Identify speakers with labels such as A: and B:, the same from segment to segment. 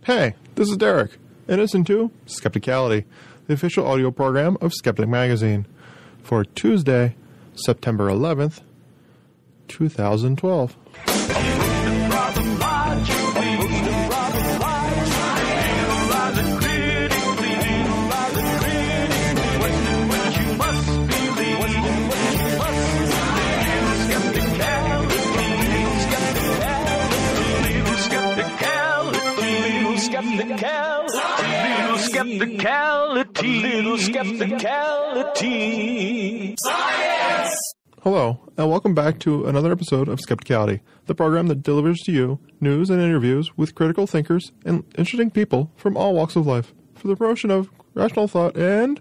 A: Hey, this is Derek, and listen to Skepticality, the official audio program of Skeptic Magazine, for Tuesday, September 11th, 2012.
B: Skepticality. Science!
A: Hello, and welcome back to another episode of Skepticality, the program that delivers to you news and interviews with critical thinkers and interesting people from all walks of life for the promotion of rational thought and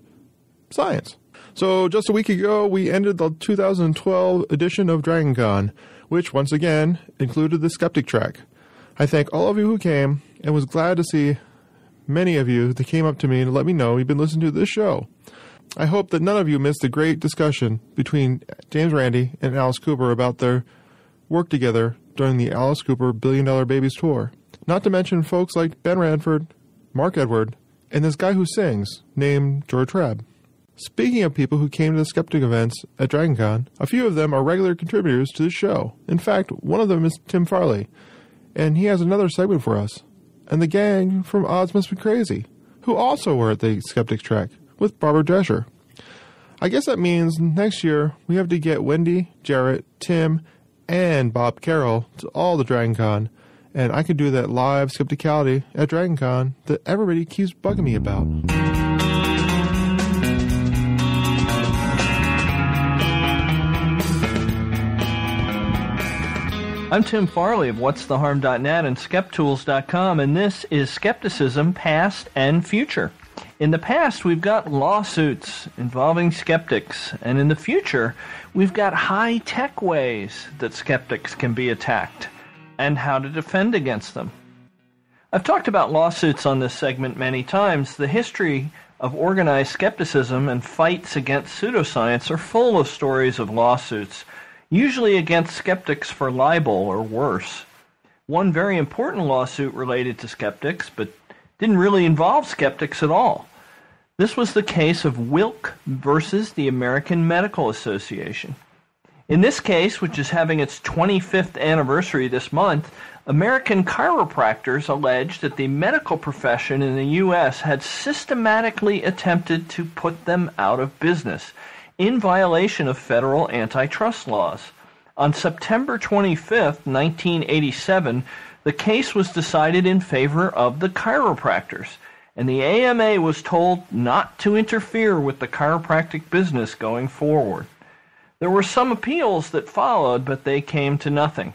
A: science. So just a week ago, we ended the 2012 edition of DragonCon, which once again included the Skeptic Track. I thank all of you who came and was glad to see many of you that came up to me to let me know you've been listening to this show. I hope that none of you missed the great discussion between James Randi and Alice Cooper about their work together during the Alice Cooper Billion Dollar Babies tour. Not to mention folks like Ben Radford, Mark Edward, and this guy who sings named George Trabb. Speaking of people who came to the Skeptic events at DragonCon, a few of them are regular contributors to the show. In fact, one of them is Tim Farley, and he has another segment for us. And the gang from Odds Must Be Crazy, who also were at the Skeptic Track with Barbara Drescher. I guess that means next year we have to get Wendy, Jarrett, Tim, and Bob Carroll to all the DragonCon, and I could do that live Skepticality at DragonCon that everybody keeps bugging me about.
C: I'm Tim Farley of whatstheharm.net and skeptools.com, and this is Skepticism, Past and Future. In the past, we've got lawsuits involving skeptics, and in the future, we've got high-tech ways that skeptics can be attacked, and how to defend against them. I've talked about lawsuits on this segment many times. The history of organized skepticism and fights against pseudoscience are full of stories of lawsuits, usually against skeptics for libel or worse. One very important lawsuit related to skeptics, but didn't really involve skeptics at all. This was the case of Wilk versus the American Medical Association. In this case, which is having its 25th anniversary this month, American chiropractors alleged that the medical profession in the U.S. had systematically attempted to put them out of business, in violation of federal antitrust laws. On September 25, 1987, the case was decided in favor of the chiropractors, and the AMA was told not to interfere with the chiropractic business going forward. There were some appeals that followed, but they came to nothing.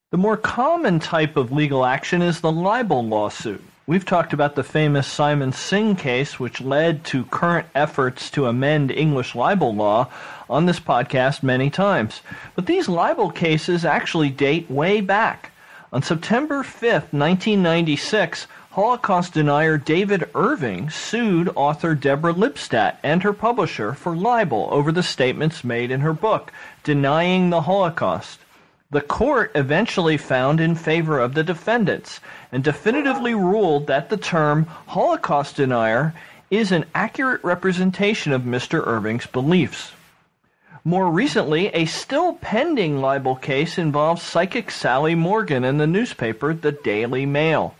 C: The more common type of legal action is the libel lawsuit. We've talked about the famous Simon Singh case, which led to current efforts to amend English libel law on this podcast many times. But these libel cases actually date way back. On September 5th, 1996, Holocaust denier David Irving sued author Deborah Lipstadt and her publisher for libel over the statements made in her book, Denying the Holocaust. The court eventually found in favor of the defendants and definitively ruled that the term Holocaust denier is an accurate representation of Mr. Irving's beliefs. More recently, a still pending libel case involves psychic Sally Morgan and the newspaper The Daily Mail.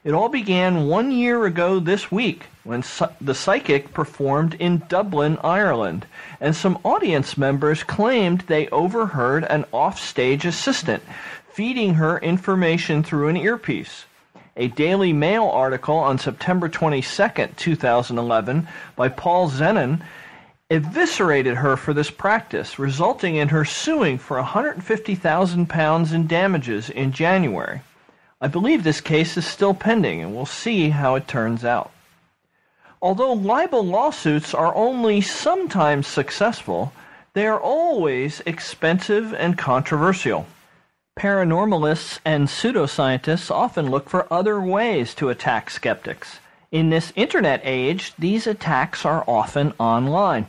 C: It all began 1 year ago this week when the psychic performed in Dublin, Ireland, and some audience members claimed they overheard an offstage assistant feeding her information through an earpiece. A Daily Mail article on September 22, 2011, by Paul Zenon eviscerated her for this practice, resulting in her suing for £150,000 in damages in January. I believe this case is still pending, and we'll see how it turns out. Although libel lawsuits are only sometimes successful, they are always expensive and controversial. Paranormalists and pseudoscientists often look for other ways to attack skeptics. In this internet age, these attacks are often online.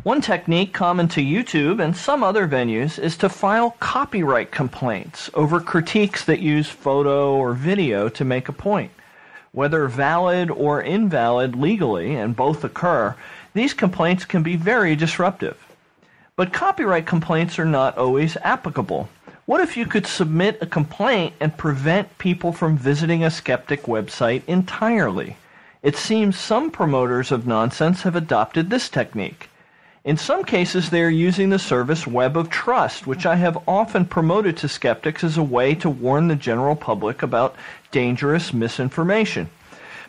C: One technique common to YouTube and some other venues is to file copyright complaints over critiques that use photo or video to make a point. Whether valid or invalid legally, and both occur, these complaints can be very disruptive. But copyright complaints are not always applicable. What if you could submit a complaint and prevent people from visiting a skeptic website entirely? It seems some promoters of nonsense have adopted this technique. In some cases, they are using the service Web of Trust, which I have often promoted to skeptics as a way to warn the general public about dangerous misinformation.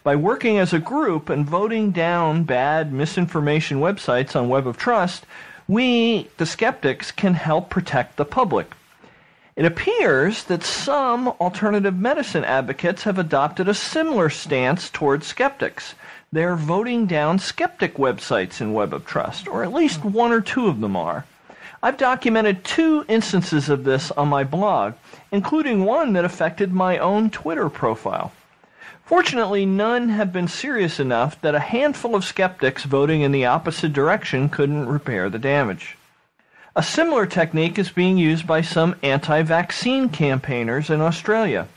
C: By working as a group and voting down bad misinformation websites on Web of Trust, we, the skeptics, can help protect the public. It appears that some alternative medicine advocates have adopted a similar stance towards skeptics. They're voting down skeptic websites in Web of Trust, or at least one or two of them are. I've documented 2 instances of this on my blog, including one that affected my own Twitter profile. Fortunately, none have been serious enough that a handful of skeptics voting in the opposite direction couldn't repair the damage. A similar technique is being used by some anti-vaccine campaigners in Australia.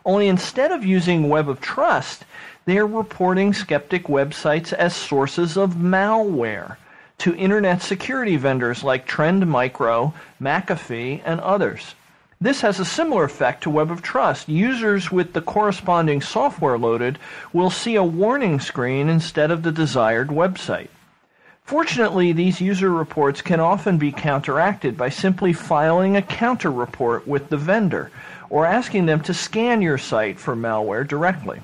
C: Only instead of using Web of Trust, they are reporting skeptic websites as sources of malware to internet security vendors like Trend Micro, McAfee, and others. This has a similar effect to Web of Trust. Users with the corresponding software loaded will see a warning screen instead of the desired website. Fortunately, these user reports can often be counteracted by simply filing a counter report with the vendor or asking them to scan your site for malware directly.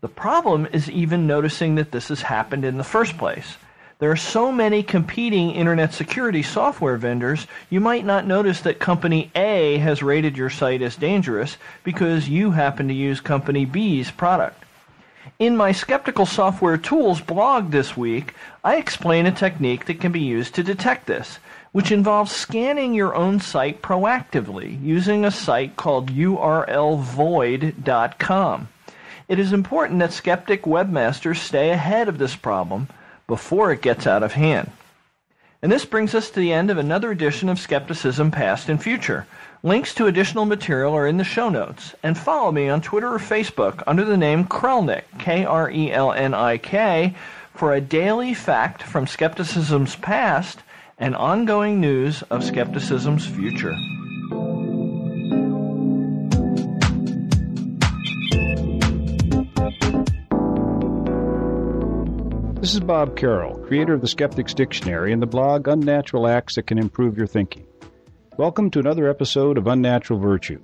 C: The problem is even noticing that this has happened in the first place. There are so many competing internet security software vendors, you might not notice that company A has rated your site as dangerous because you happen to use company B's product. In my Skeptical Software Tools blog this week, I explain a technique that can be used to detect this, which involves scanning your own site proactively using a site called urlvoid.com. It is important that skeptic webmasters stay ahead of this problem before it gets out of hand. And this brings us to the end of another edition of Skepticism Past and Future. Links to additional material are in the show notes. And follow me on Twitter or Facebook under the name Krelnick, Krelnik, for a daily fact from skepticism's past and ongoing news of skepticism's future.
D: This is Bob Carroll, creator of the Skeptics Dictionary and the blog Unnatural Acts That Can Improve Your Thinking. Welcome to another episode of Unnatural Virtue.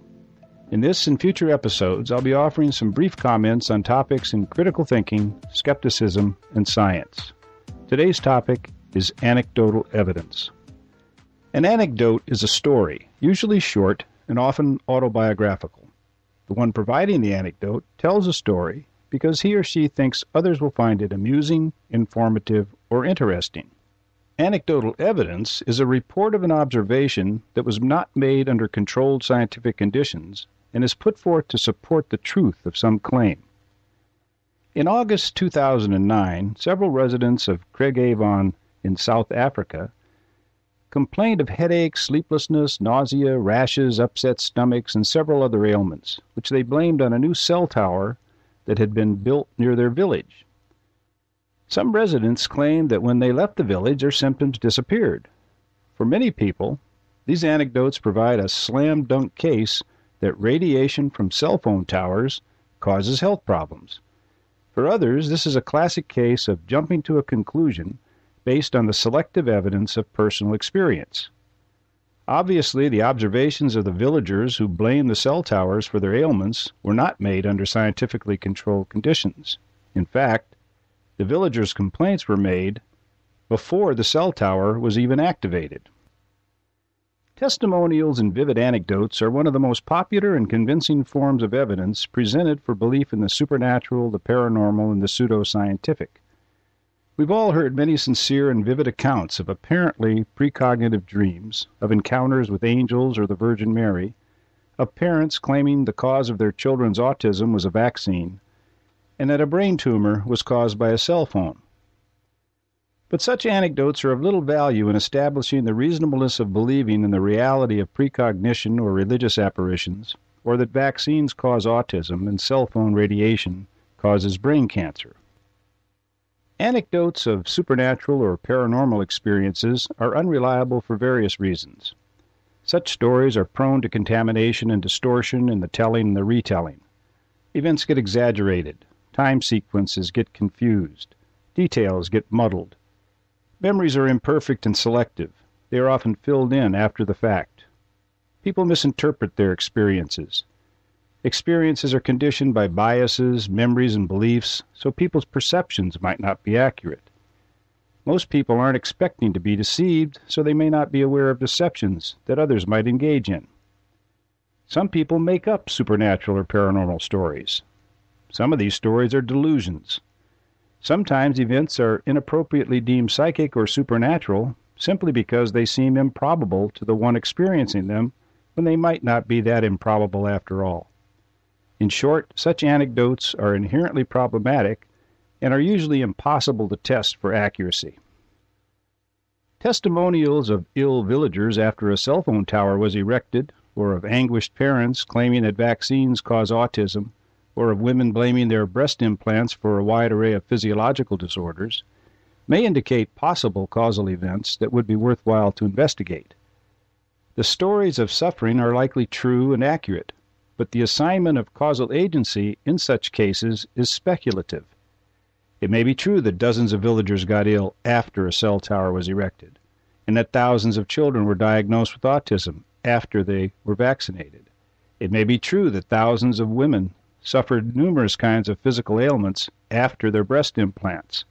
D: In this and future episodes, I'll be offering some brief comments on topics in critical thinking, skepticism, and science. Today's topic is anecdotal evidence. An anecdote is a story, usually short and often autobiographical. The one providing the anecdote tells a story because he or she thinks others will find it amusing, informative, or interesting. Anecdotal evidence is a report of an observation that was not made under controlled scientific conditions and is put forth to support the truth of some claim. In August 2009, several residents of Craigavon in South Africa complained of headaches, sleeplessness, nausea, rashes, upset stomachs, and several other ailments, which they blamed on a new cell tower that had been built near their village. Some residents claimed that when they left the village, their symptoms disappeared. For many people, these anecdotes provide a slam-dunk case that radiation from cell phone towers causes health problems. For others, this is a classic case of jumping to a conclusion based on the selective evidence of personal experience. Obviously, the observations of the villagers who blamed the cell towers for their ailments were not made under scientifically controlled conditions. In fact, the villagers' complaints were made before the cell tower was even activated. Testimonials and vivid anecdotes are one of the most popular and convincing forms of evidence presented for belief in the supernatural, the paranormal, and the pseudoscientific. We've all heard many sincere and vivid accounts of apparently precognitive dreams, of encounters with angels or the Virgin Mary, of parents claiming the cause of their children's autism was a vaccine, and that a brain tumor was caused by a cell phone. But such anecdotes are of little value in establishing the reasonableness of believing in the reality of precognition or religious apparitions, or that vaccines cause autism and cell phone radiation causes brain cancer. Anecdotes of supernatural or paranormal experiences are unreliable for various reasons. Such stories are prone to contamination and distortion in the telling and the retelling. Events get exaggerated, time sequences get confused, details get muddled. Memories are imperfect and selective. They are often filled in after the fact. People misinterpret their experiences. Experiences are conditioned by biases, memories, and beliefs, so people's perceptions might not be accurate. Most people aren't expecting to be deceived, so they may not be aware of deceptions that others might engage in. Some people make up supernatural or paranormal stories. Some of these stories are delusions. Sometimes events are inappropriately deemed psychic or supernatural simply because they seem improbable to the one experiencing them when they might not be that improbable after all. In short, such anecdotes are inherently problematic and are usually impossible to test for accuracy. Testimonials of ill villagers after a cell phone tower was erected, or of anguished parents claiming that vaccines cause autism, or of women blaming their breast implants for a wide array of physiological disorders, may indicate possible causal events that would be worthwhile to investigate. The stories of suffering are likely true and accurate, but the assignment of causal agency in such cases is speculative. It may be true that dozens of villagers got ill after a cell tower was erected, and that thousands of children were diagnosed with autism after they were vaccinated. It may be true that thousands of women suffered numerous kinds of physical ailments after their breast implants,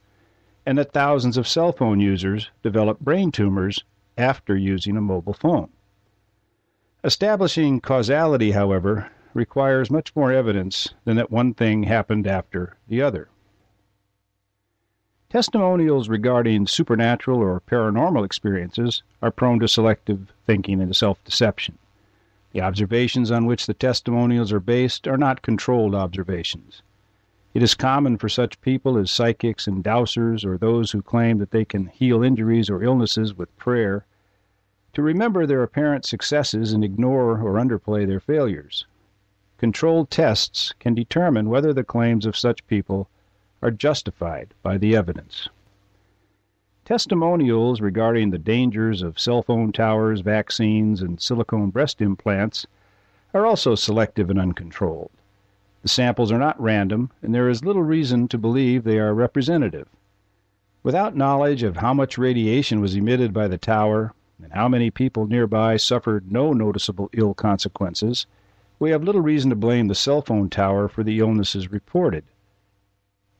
D: and that thousands of cell phone users developed brain tumors after using a mobile phone. Establishing causality, however, requires much more evidence than that one thing happened after the other. Testimonials regarding supernatural or paranormal experiences are prone to selective thinking and self-deception. The observations on which the testimonials are based are not controlled observations. It is common for such people as psychics and dowsers, or those who claim that they can heal injuries or illnesses with prayer, to remember their apparent successes and ignore or underplay their failures. Controlled tests can determine whether the claims of such people are justified by the evidence. Testimonials regarding the dangers of cell phone towers, vaccines, and silicone breast implants are also selective and uncontrolled. The samples are not random, and there is little reason to believe they are representative. Without knowledge of how much radiation was emitted by the tower and how many people nearby suffered no noticeable ill consequences, we have little reason to blame the cell phone tower for the illnesses reported.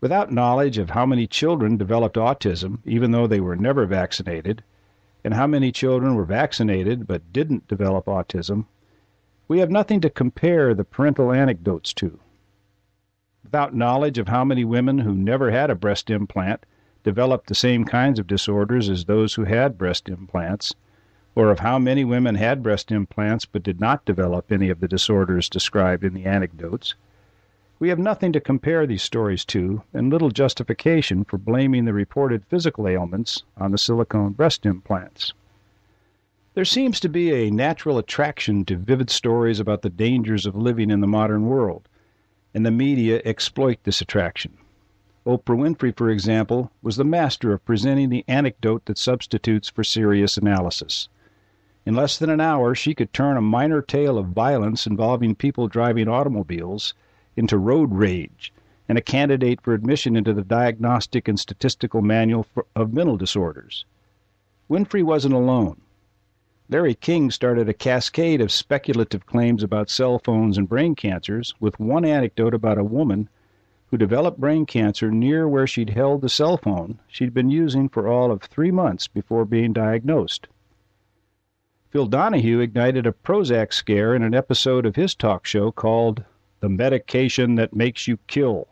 D: Without knowledge of how many children developed autism, even though they were never vaccinated, and how many children were vaccinated but didn't develop autism, we have nothing to compare the parental anecdotes to. Without knowledge of how many women who never had a breast implant developed the same kinds of disorders as those who had breast implants, or of how many women had breast implants but did not develop any of the disorders described in the anecdotes, we have nothing to compare these stories to, and little justification for blaming the reported physical ailments on the silicone breast implants. There seems to be a natural attraction to vivid stories about the dangers of living in the modern world, and the media exploit this attraction. Oprah Winfrey, for example, was the master of presenting the anecdote that substitutes for serious analysis. In less than an hour, she could turn a minor tale of violence involving people driving automobiles into road rage and a candidate for admission into the Diagnostic and Statistical Manual of Mental Disorders. Winfrey wasn't alone. Larry King started a cascade of speculative claims about cell phones and brain cancers with one anecdote about a woman who developed brain cancer near where she'd held the cell phone she'd been using for all of 3 months before being diagnosed. Phil Donahue ignited a Prozac scare in an episode of his talk show called The Medication That Makes You Kill,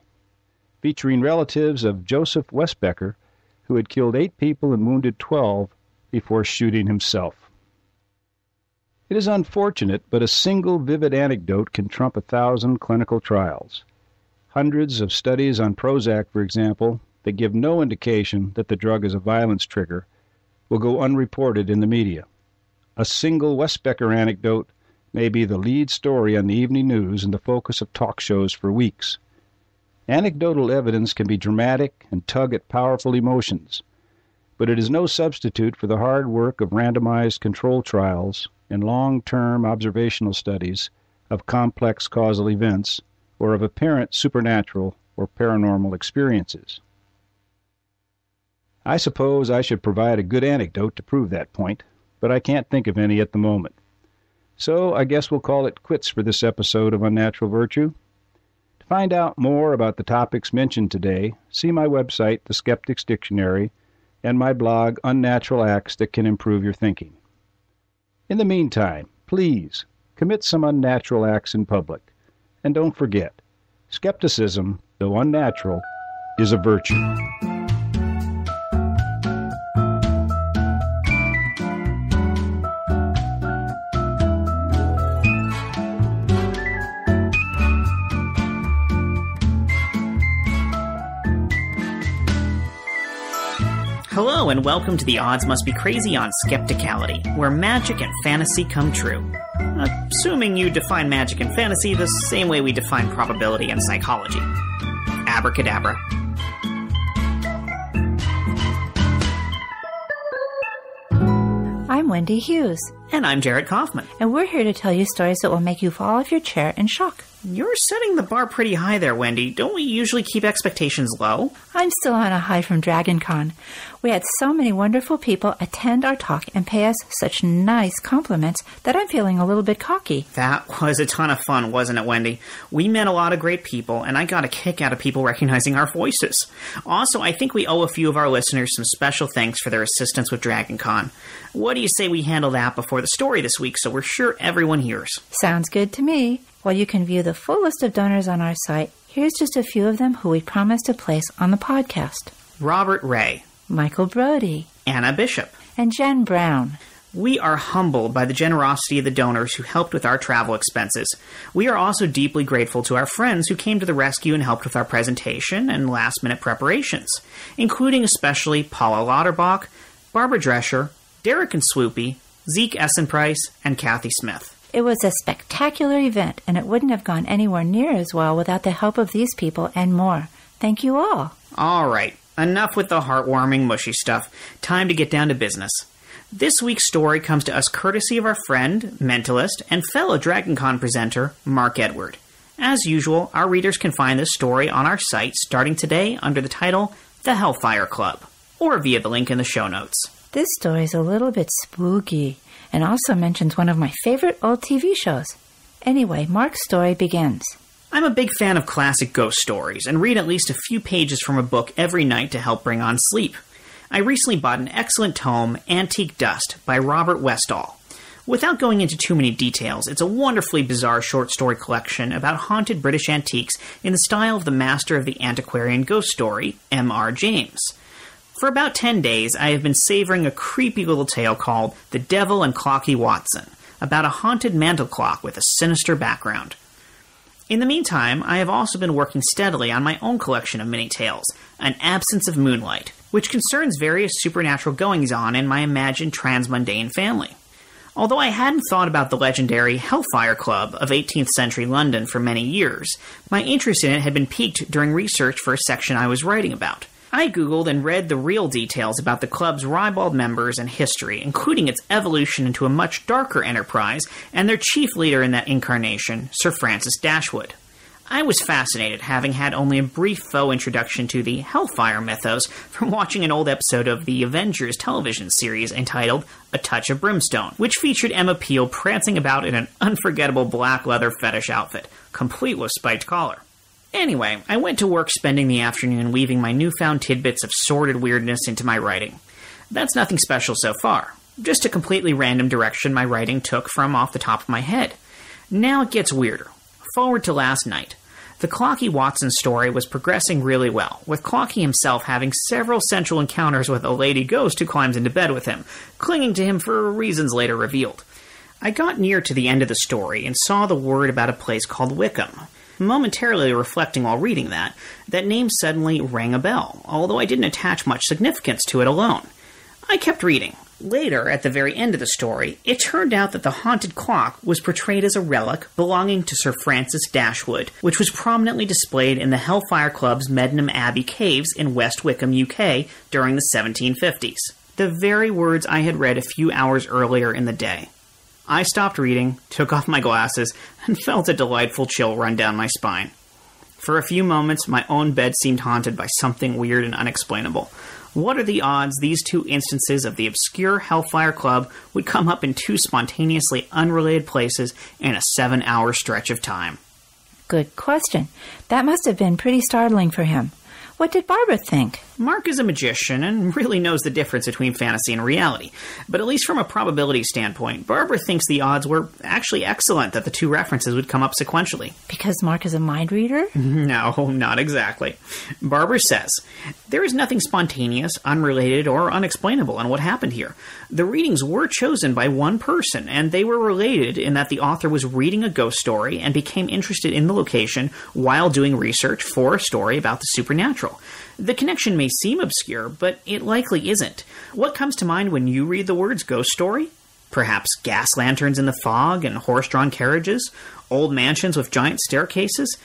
D: featuring relatives of Joseph Westbecker, who had killed 8 people and wounded 12 before shooting himself. It is unfortunate, but a single vivid anecdote can trump 1,000 clinical trials. Hundreds of studies on Prozac, for example, that give no indication that the drug is a violence trigger, will go unreported in the media. A single Westbecker anecdote may be the lead story on the evening news and the focus of talk shows for weeks. Anecdotal evidence can be dramatic and tug at powerful emotions, but it is no substitute for the hard work of randomized control trials and long-term observational studies of complex causal events or of apparent supernatural or paranormal experiences. I suppose I should provide a good anecdote to prove that point, but I can't think of any at the moment. So I guess we'll call it quits for this episode of Unnatural Virtue. To find out more about the topics mentioned today, see my website, The Skeptics Dictionary, and my blog, Unnatural Acts That Can Improve Your Thinking. In the meantime, please, commit some unnatural acts in public. And don't forget, skepticism, though unnatural, is a virtue.
E: Hello and welcome to The Odds Must Be Crazy on Skepticality, where magic and fantasy come true. Assuming you define magic and fantasy the same way we define probability and psychology. Abracadabra.
F: I'm Wendy Hughes.
E: And I'm Jared Kaufman.
F: And we're here to tell you stories that will make you fall off your chair in shock.
E: You're setting the bar pretty high there, Wendy. Don't we usually keep expectations low?
F: I'm still on a high from DragonCon. We had so many wonderful people attend our talk and pay us such nice compliments that I'm feeling a little bit cocky.
E: That was a ton of fun, wasn't it, Wendy? We met a lot of great people, and I got a kick out of people recognizing our voices. Also, I think we owe a few of our listeners some special thanks for their assistance with DragonCon. What do you say we handle that before the story this week so we're sure everyone hears?
F: Sounds good to me. While you can view the full list of donors on our site, here's just a few of them who we promised to place on the podcast.
E: Robert Ray,
F: Michael Brody,
E: Anna Bishop,
F: and Jen Brown.
E: We are humbled by the generosity of the donors who helped with our travel expenses. We are also deeply grateful to our friends who came to the rescue and helped with our presentation and last-minute preparations, including especially Paula Lauterbach, Barbara Drescher, Derek and Swoopy, Zeke Essenprice, and Kathy Smith.
F: It was a spectacular event, and it wouldn't have gone anywhere near as well without the help of these people and more. Thank you all.
E: All right, enough with the heartwarming, mushy stuff. Time to get down to business. This week's story comes to us courtesy of our friend, mentalist, and fellow DragonCon presenter, Mark Edward. As usual, our readers can find this story on our site starting today under the title, The Hellfire Club, or via the link in the show notes.
F: This story's a little bit spooky, and also mentions one of my favorite old TV shows. Anyway, Mark's story begins.
E: I'm a big fan of classic ghost stories, and read at least a few pages from a book every night to help bring on sleep. I recently bought an excellent tome, Antique Dust, by Robert Westall. Without going into too many details, it's a wonderfully bizarre short story collection about haunted British antiques in the style of the master of the antiquarian ghost story, M.R. James. For about 10 days, I have been savoring a creepy little tale called The Devil and Clocky Watson, about a haunted mantel clock with a sinister background. In the meantime, I have also been working steadily on my own collection of mini tales, An Absence of Moonlight, which concerns various supernatural goings-on in my imagined transmundane family. Although I hadn't thought about the legendary Hellfire Club of 18th century London for many years, my interest in it had been piqued during research for a section I was writing about. I googled and read the real details about the club's ribald members and history, including its evolution into a much darker enterprise and their chief leader in that incarnation, Sir Francis Dashwood. I was fascinated, having had only a brief faux introduction to the Hellfire mythos from watching an old episode of the Avengers television series entitled A Touch of Brimstone, which featured Emma Peel prancing about in an unforgettable black leather fetish outfit, complete with spiked collar. Anyway, I went to work spending the afternoon weaving my newfound tidbits of sordid weirdness into my writing. That's nothing special so far, just a completely random direction my writing took from off the top of my head. Now it gets weirder. Forward to last night. The Clocky Watson story was progressing really well, with Clocky himself having several central encounters with a lady ghost who climbs into bed with him, clinging to him for reasons later revealed. I got near to the end of the story and saw the word about a place called Wickham. Momentarily reflecting while reading that name suddenly rang a bell, although I didn't attach much significance to it alone. I kept reading, Later, at the very end of the story, it turned out that the haunted clock was portrayed as a relic belonging to Sir Francis Dashwood, which was prominently displayed in the Hellfire Club's Medmenham Abbey caves in West Wickham, UK, during the 1750s. The very words I had read a few hours earlier in the day. I stopped reading, took off my glasses, and felt a delightful chill run down my spine. For a few moments, my own bed seemed haunted by something weird and unexplainable. What are the odds these two instances of the obscure Hellfire Club would come up in two spontaneously unrelated places in a 7-hour stretch of time?
F: Good question. That must have been pretty startling for him. What did Barbara think?
E: Mark is a magician and really knows the difference between fantasy and reality. But at least from a probability standpoint, Barbara thinks the odds were actually excellent that the two references would come up sequentially.
F: Because Mark is a mind reader?
E: No, not exactly. Barbara says, there is nothing spontaneous, unrelated, or unexplainable in what happened here. The readings were chosen by one person, and they were related in that the author was reading a ghost story and became interested in the location while doing research for a story about the supernatural. The connection may seem obscure, but it likely isn't. What comes to mind when you read the words ghost story? Perhaps gas lanterns in the fog and horse-drawn carriages? Old mansions with giant staircases?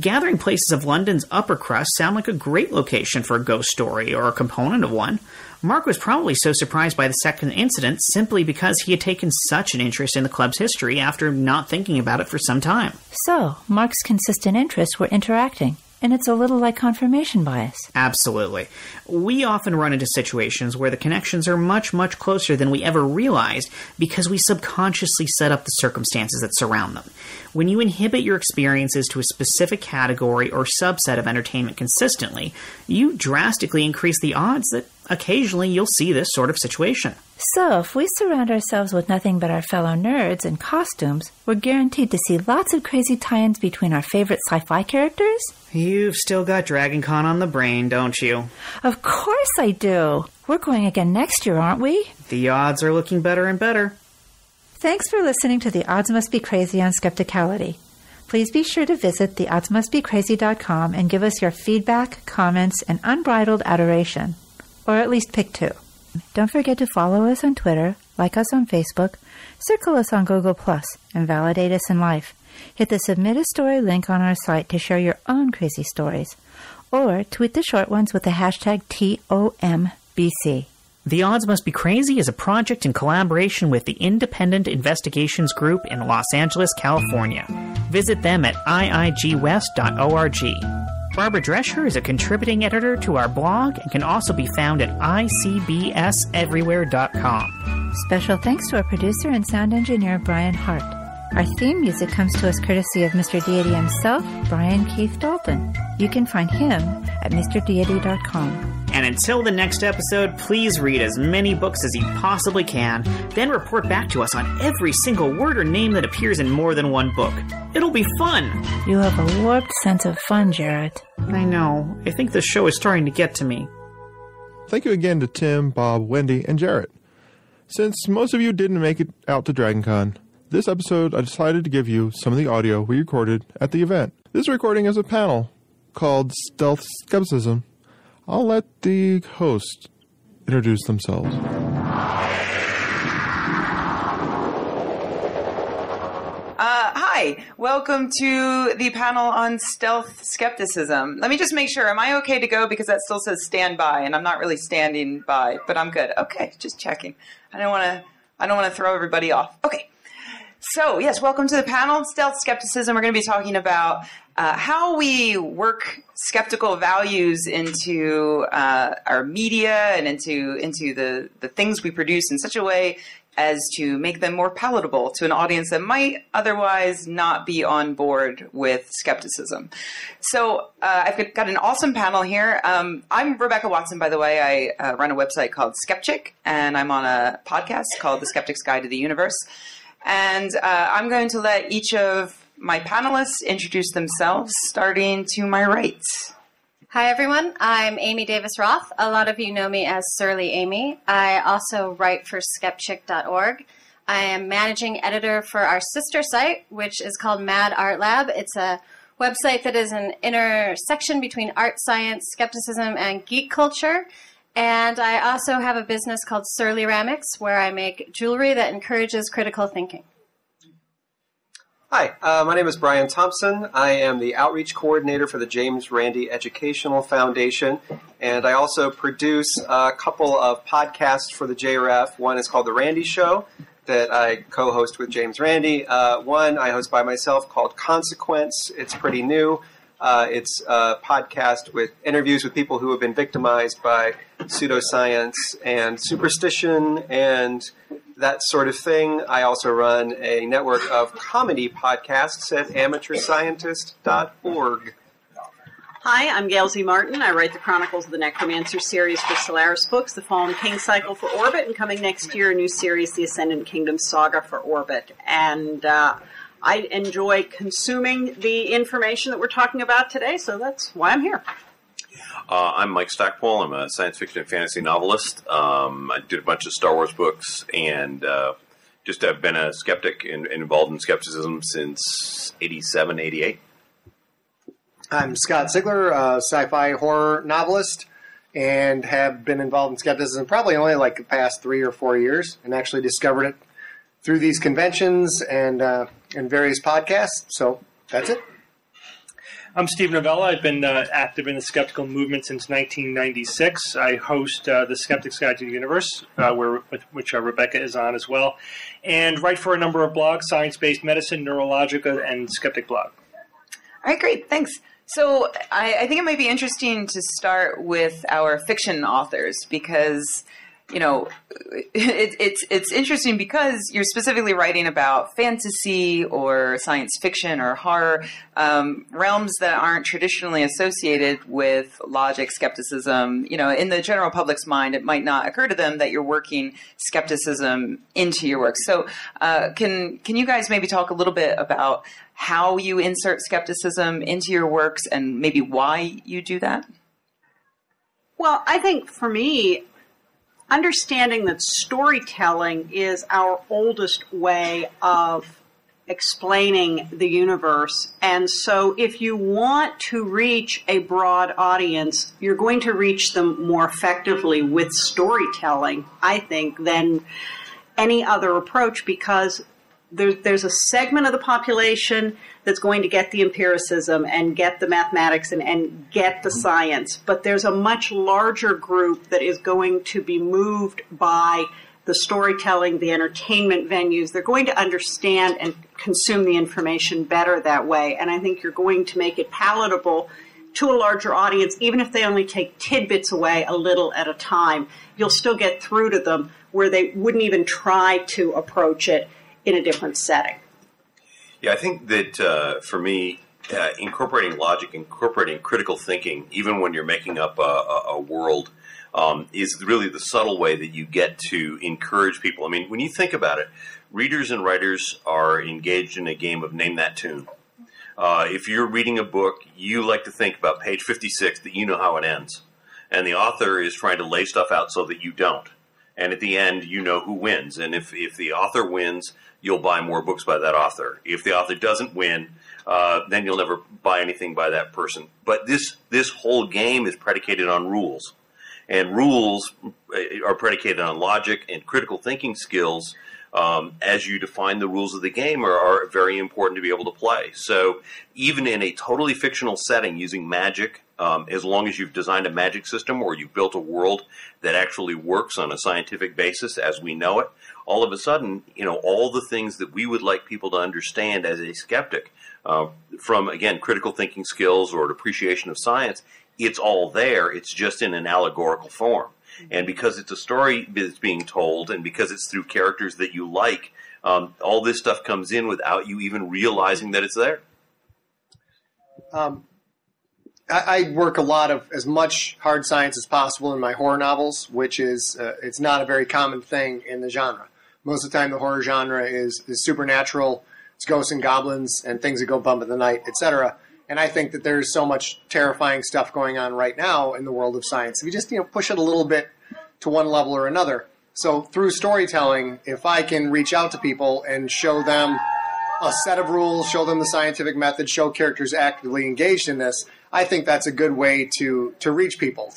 E: Gathering places of London's upper crust sound like a great location for a ghost story or a component of one. Mark was probably so surprised by the second incident simply because he had taken such an interest in the club's history after not thinking about it for some time.
F: So, Mark's consistent interests were interacting. And it's a little like confirmation bias.
E: Absolutely. We often run into situations where the connections are much, much closer than we ever realized because we subconsciously set up the circumstances that surround them. When you inhibit your experiences to a specific category or subset of entertainment consistently, you drastically increase the odds that occasionally you'll see this sort of situation.
F: So, if we surround ourselves with nothing but our fellow nerds and costumes, we're guaranteed to see lots of crazy tie-ins between our favorite sci-fi characters?
E: You've still got DragonCon on the brain, don't you?
F: Of course I do. We're going again next year, aren't we?
E: The odds are looking better and better.
F: Thanks for listening to The Odds Must Be Crazy on Skepticality. Please be sure to visit theoddsmustbecrazy.com and give us your feedback, comments, and unbridled adoration. Or at least pick two. Don't forget to follow us on Twitter, like us on Facebook, circle us on Google+, and validate us in life. Hit the Submit a Story link on our site to share your own crazy stories. Or tweet the short ones with the hashtag TOMBC.
E: The Odds Must Be Crazy is a project in collaboration with the Independent Investigations Group in Los Angeles, California. Visit them at iigwest.org. Barbara Drescher is a contributing editor to our blog and can also be found at icbseverywhere.com.
F: Special thanks to our producer and sound engineer, Brian Hart. Our theme music comes to us courtesy of Mr. Deity himself, Brian Keith Dalton. You can find him at MrDeity.com.
E: And until the next episode, please read as many books as you possibly can, then report back to us on every single word or name that appears in more than one book. It'll be fun!
F: You have a warped sense of fun, Jarrett.
E: I know. I think the show is starting to get to me.
A: Thank you again to Tim, Bob, Wendy, and Jarrett. Since most of you didn't make it out to DragonCon, this episode I decided to give you some of the audio we recorded at the event. This recording is a panel called Stealth Skepticism. I'll let the host introduce themselves.
G: Hi, welcome to the panel on Stealth Skepticism. Let me just make sure, am I okay to go? Because that still says stand by, and I'm not really standing by, but I'm good. Okay, just checking. I don't want to throw everybody off. Okay. So, yes, welcome to the panel, Stealth Skepticism. We're going to be talking about how we work skeptical values into our media and into the things we produce in such a way as to make them more palatable to an audience that might otherwise not be on board with skepticism. So I've got an awesome panel here. I'm Rebecca Watson, by the way. I run a website called Skepchick, and I'm on a podcast called The Skeptic's Guide to the Universe. And I'm going to let each of my panelists introduce themselves, starting to my right.
H: Hi, everyone. I'm Amy Davis Roth. A lot of you know me as Surly Amy. I also write for Skepchick.org. I am managing editor for our sister site, which is called Mad Art Lab. It's a website that is an intersection between art, science, skepticism, and geek culture. And I also have a business called Surly Ceramics, where I make jewelry that encourages critical thinking.
I: Hi, my name is Brian Thompson. I am the Outreach Coordinator for the James Randi Educational Foundation, and I also produce a couple of podcasts for the JREF. One is called The Randi Show, that I co-host with James Randi. One I host by myself called Consequence. It's pretty new. It's a podcast with interviews with people who have been victimized by pseudoscience and superstition and that sort of thing. I also run a network of comedy podcasts at amateurscientist.org.
J: Hi, I'm Gail Z. Martin. I write the Chronicles of the Necromancer series for Solaris Books, the Fallen King cycle for Orbit, and coming next year, a new series, the Ascendant Kingdom Saga for Orbit. And I enjoy consuming the information that we're talking about today, so that's why I'm here.
K: I'm Mike Stackpole. I'm a science fiction and fantasy novelist. I did a bunch of Star Wars books and just have been a skeptic and involved in skepticism since 87, 88.
L: I'm Scott Sigler, a sci-fi horror novelist, and have been involved in skepticism probably only like the past 3 or 4 years, and actually discovered it through these conventions and various podcasts. So that's it.
M: I'm Steve Novella. I've been active in the skeptical movement since 1996. I host the Skeptics Guide to the Universe, which Rebecca is on as well, and write for a number of blogs, Science-Based Medicine, Neurologica, and Skeptic Blog.
G: All right, great, thanks. So I think it might be interesting to start with our fiction authors because, you know, it's interesting because you're specifically writing about fantasy or science fiction or horror, realms that aren't traditionally associated with logic, skepticism. You know, in the general public's mind, it might not occur to them that you're working skepticism into your work. So can you guys maybe talk a little bit about how you insert skepticism into your works and maybe why you do that?
J: Well, I think for me, understanding that storytelling is our oldest way of explaining the universe. And so if you want to reach a broad audience, you're going to reach them more effectively with storytelling, I think, than any other approach, because there's a segment of the population that's going to get the empiricism and get the mathematics and get the science. But there's a much larger group that is going to be moved by the storytelling, the entertainment venues. They're going to understand and consume the information better that way. And I think you're going to make it palatable to a larger audience, even if they only take tidbits away a little at a time. You'll still get through to them where they wouldn't even try to approach it in a different setting.
K: Yeah, I think that for me, incorporating logic, incorporating critical thinking, even when you're making up a world, is really the subtle way that you get to encourage people. I mean, when you think about it, readers and writers are engaged in a game of name that tune. If you're reading a book, you like to think about page 56 that you know how it ends. And the author is trying to lay stuff out so that you don't. And at the end, you know who wins. And if the author wins, you'll buy more books by that author. If the author doesn't win, then you'll never buy anything by that person. But this whole game is predicated on rules. And rules are predicated on logic and critical thinking skills. As you define the rules of the game are very important to be able to play. So even in a totally fictional setting using magic, as long as you've designed a magic system or you've built a world that actually works on a scientific basis as we know it, all of a sudden, you know, all the things that we would like people to understand as a skeptic, from, again, critical thinking skills or an appreciation of science, it's all there. It's just in an allegorical form. And because it's a story that's being told and because it's through characters that you like, all this stuff comes in without you even realizing that it's there.
L: I work a lot of as much hard science as possible in my horror novels, which is it's not a very common thing in the genre. Most of the time the horror genre is supernatural, it's ghosts and goblins and things that go bump in the night, etc. And I think that there's so much terrifying stuff going on right now in the world of science. If you just push it a little bit to one level or another. So through storytelling, if I can reach out to people and show them a set of rules, show them the scientific method, show characters actively engaged in this, I think that's a good way to reach people.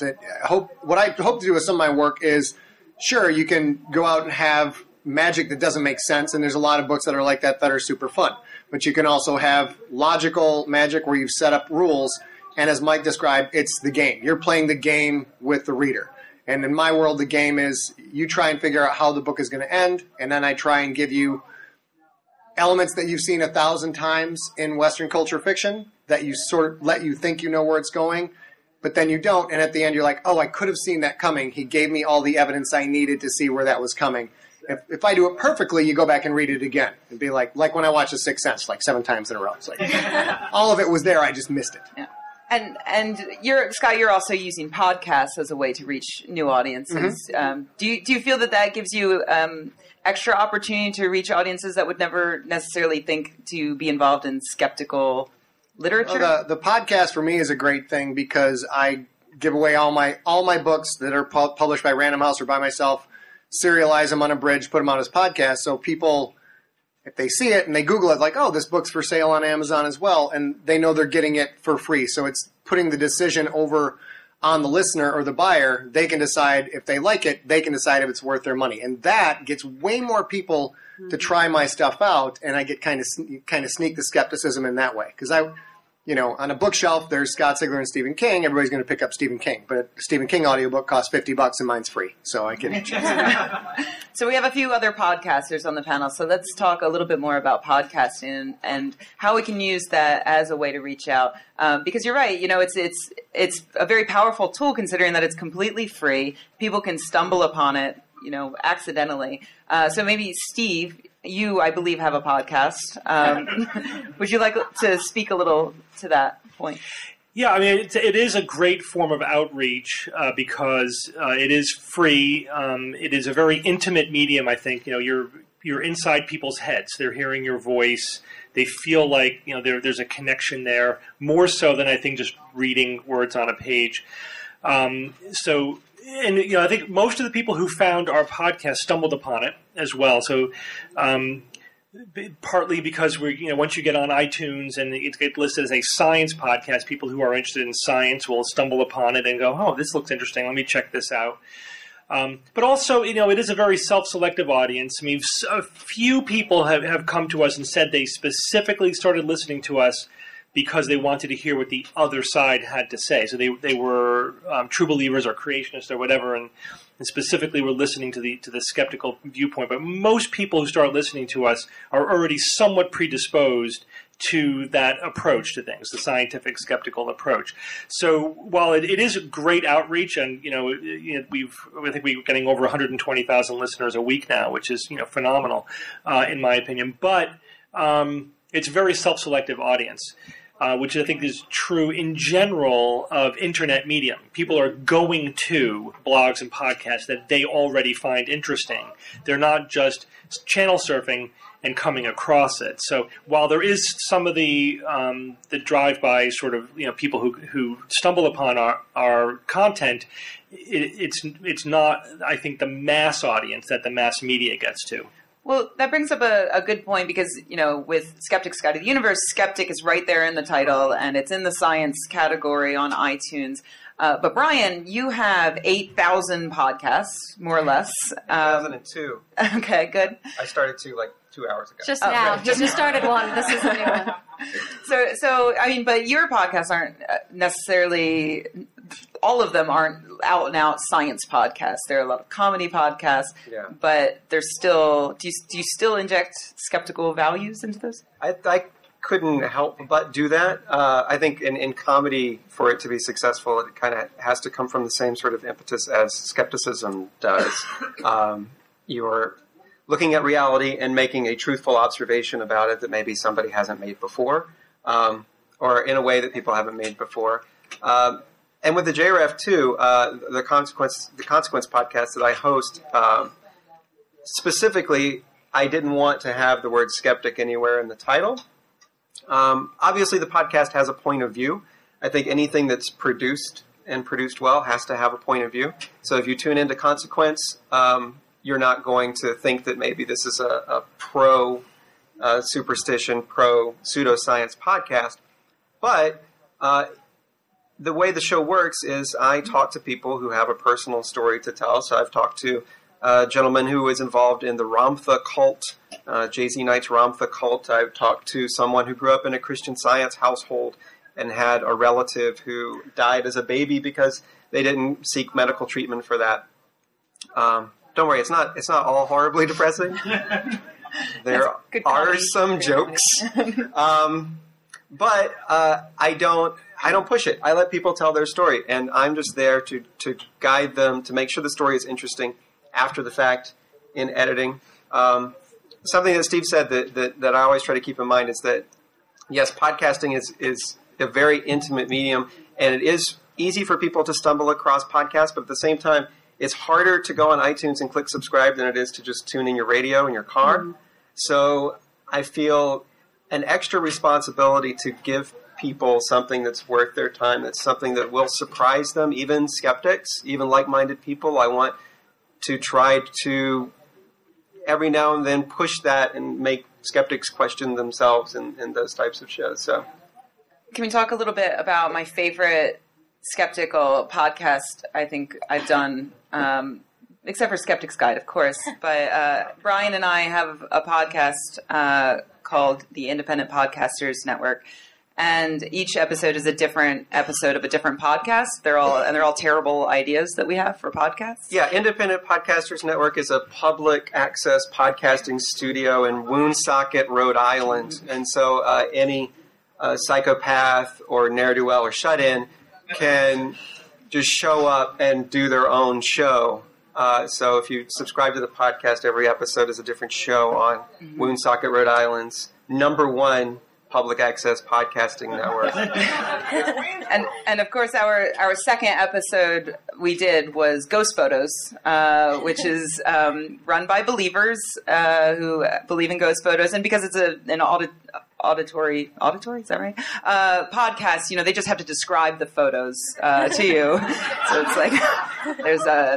L: What I hope to do with some of my work is, sure, you can go out and have magic that doesn't make sense, and there's a lot of books that are like that are super fun. But you can also have logical magic where you've set up rules, and as Mike described, it's the game. You're playing the game with the reader. And in my world, the game is you try and figure out how the book is going to end, and then I try and give you elements that you've seen 1,000 times in Western culture fiction that you sort of let you think you know where it's going, but then you don't, and at the end you're like, oh, I could have seen that coming. He gave me all the evidence I needed to see where that was coming. If I do it perfectly, you go back and read it again and be like when I watch The Sixth Sense like 7 times in a row. It's like all of it was there, I just missed it.
G: Yeah. And Scott, you're also using podcasts as a way to reach new audiences. Mm-hmm. Do you feel that gives you extra opportunity to reach audiences that would never necessarily think to be involved in skeptical literature?
L: Well, the podcast for me is a great thing because I give away all my books that are published by Random House or by myself, serialize them unabridged, put them out as podcasts, so people, if they see it and they Google it, like, oh, this book's for sale on Amazon as well, and they know they're getting it for free. So it's putting the decision over on the listener or the buyer. They can decide if they like it. They can decide if it's worth their money. And that gets way more people to try my stuff out, and I get kind of sneak the skepticism in that way. Because on a bookshelf, there's Scott Sigler and Stephen King. Everybody's going to pick up Stephen King. But a Stephen King audiobook costs $50 and mine's free. So I can...
G: So we have a few other podcasters on the panel. So let's talk a little bit more about podcasting and how we can use that as a way to reach out. Because you're right. It's a very powerful tool considering that it's completely free. People can stumble upon it, accidentally. So maybe Steve... You, I believe, have a podcast. Would you like to speak a little to that point?
M: Yeah, I mean, it is a great form of outreach because it is free. It is a very intimate medium, I think. You're inside people's heads. They're hearing your voice. They feel like, there's a connection there, more so than I think just reading words on a page. And I think most of the people who found our podcast stumbled upon it as well. So, partly because once you get on iTunes and it gets listed as a science podcast, people who are interested in science will stumble upon it and go, "Oh, this looks interesting. Let me check this out." But also, it is a very self-selective audience. I mean, a few people have come to us and said they specifically started listening to us because they wanted to hear what the other side had to say. So they were true believers or creationists or whatever, and specifically were listening to the skeptical viewpoint. But most people who start listening to us are already somewhat predisposed to that approach to things, the scientific skeptical approach. So while it is a great outreach, and I think we're getting over 120,000 listeners a week now, which is phenomenal in my opinion. But it's a very self-selective audience. Which I think is true in general of internet medium. People are going to blogs and podcasts that they already find interesting. They're not just channel surfing and coming across it. So while there is some of the drive-by sort of people who stumble upon our content, it's not, I think, the mass audience that the mass media gets to.
G: Well, that brings up a good point because, with Skeptic's Guide to the Universe, skeptic is right there in the title, and it's in the science category on iTunes. But Brian, you have 8,000 podcasts, more or less.
I: 8,002.
G: Okay, good.
I: I started 2 hours ago.
H: Just now.
G: Right.
H: Just started one. This is the new one.
G: So I mean, but your podcasts aren't necessarily... All of them aren't out-and-out science podcasts. There are a lot of comedy podcasts, but there's still... Do you still inject skeptical values into those?
I: I couldn't help but do that. I think in comedy, for it to be successful, it kind of has to come from the same sort of impetus as skepticism does. You're looking at reality and making a truthful observation about it that maybe somebody hasn't made before, or in a way that people haven't made before. And with the JREF too, the Consequence podcast that I host, specifically, I didn't want to have the word skeptic anywhere in the title. Obviously, the podcast has a point of view. I think anything that's produced and produced well has to have a point of view. So if you tune into Consequence, you're not going to think that maybe this is a pro-superstition, pro-pseudoscience podcast. But the way the show works is I talk to people who have a personal story to tell. So I've talked to a gentleman who was involved in the Ramtha cult, J.Z. Knight's Ramtha cult. I've talked to someone who grew up in a Christian Science household and had a relative who died as a baby because they didn't seek medical treatment for that. Don't worry, it's not all horribly depressing. There are some jokes, but I don't push it. I let people tell their story, and I'm just there to guide them, to make sure the story is interesting after the fact in editing. Something that Steve said that I always try to keep in mind is that, yes, podcasting is a very intimate medium, and it is easy for people to stumble across podcasts, but at the same time, it's harder to go on iTunes and click subscribe than it is to just tune in your radio in your car. Mm-hmm. So I feel an extra responsibility to give people something that's worth their time, that's something that will surprise them, even skeptics, even like-minded people. I want to try to every now and then push that and make skeptics question themselves in those types of shows. So,
G: can we talk a little bit about my favorite skeptical podcast I think I've done, except for Skeptic's Guide, of course. But Brian and I have a podcast called the Independent Podcasters Network, and each episode is a different episode of a different podcast. They're all terrible ideas that we have for podcasts.
I: Yeah, Independent Podcasters Network is a public access podcasting studio in Woonsocket, Rhode Island, and so any psychopath or ne'er-do-well or shut-in can just show up and do their own show. So if you subscribe to the podcast, every episode is a different show on Woonsocket, Rhode Island's #1 public access podcasting network.
G: and of course, our second episode we did was Ghost Photos, which is run by believers who believe in ghost photos, and because it's an auditory, is that right? Podcast, they just have to describe the photos to you. So it's like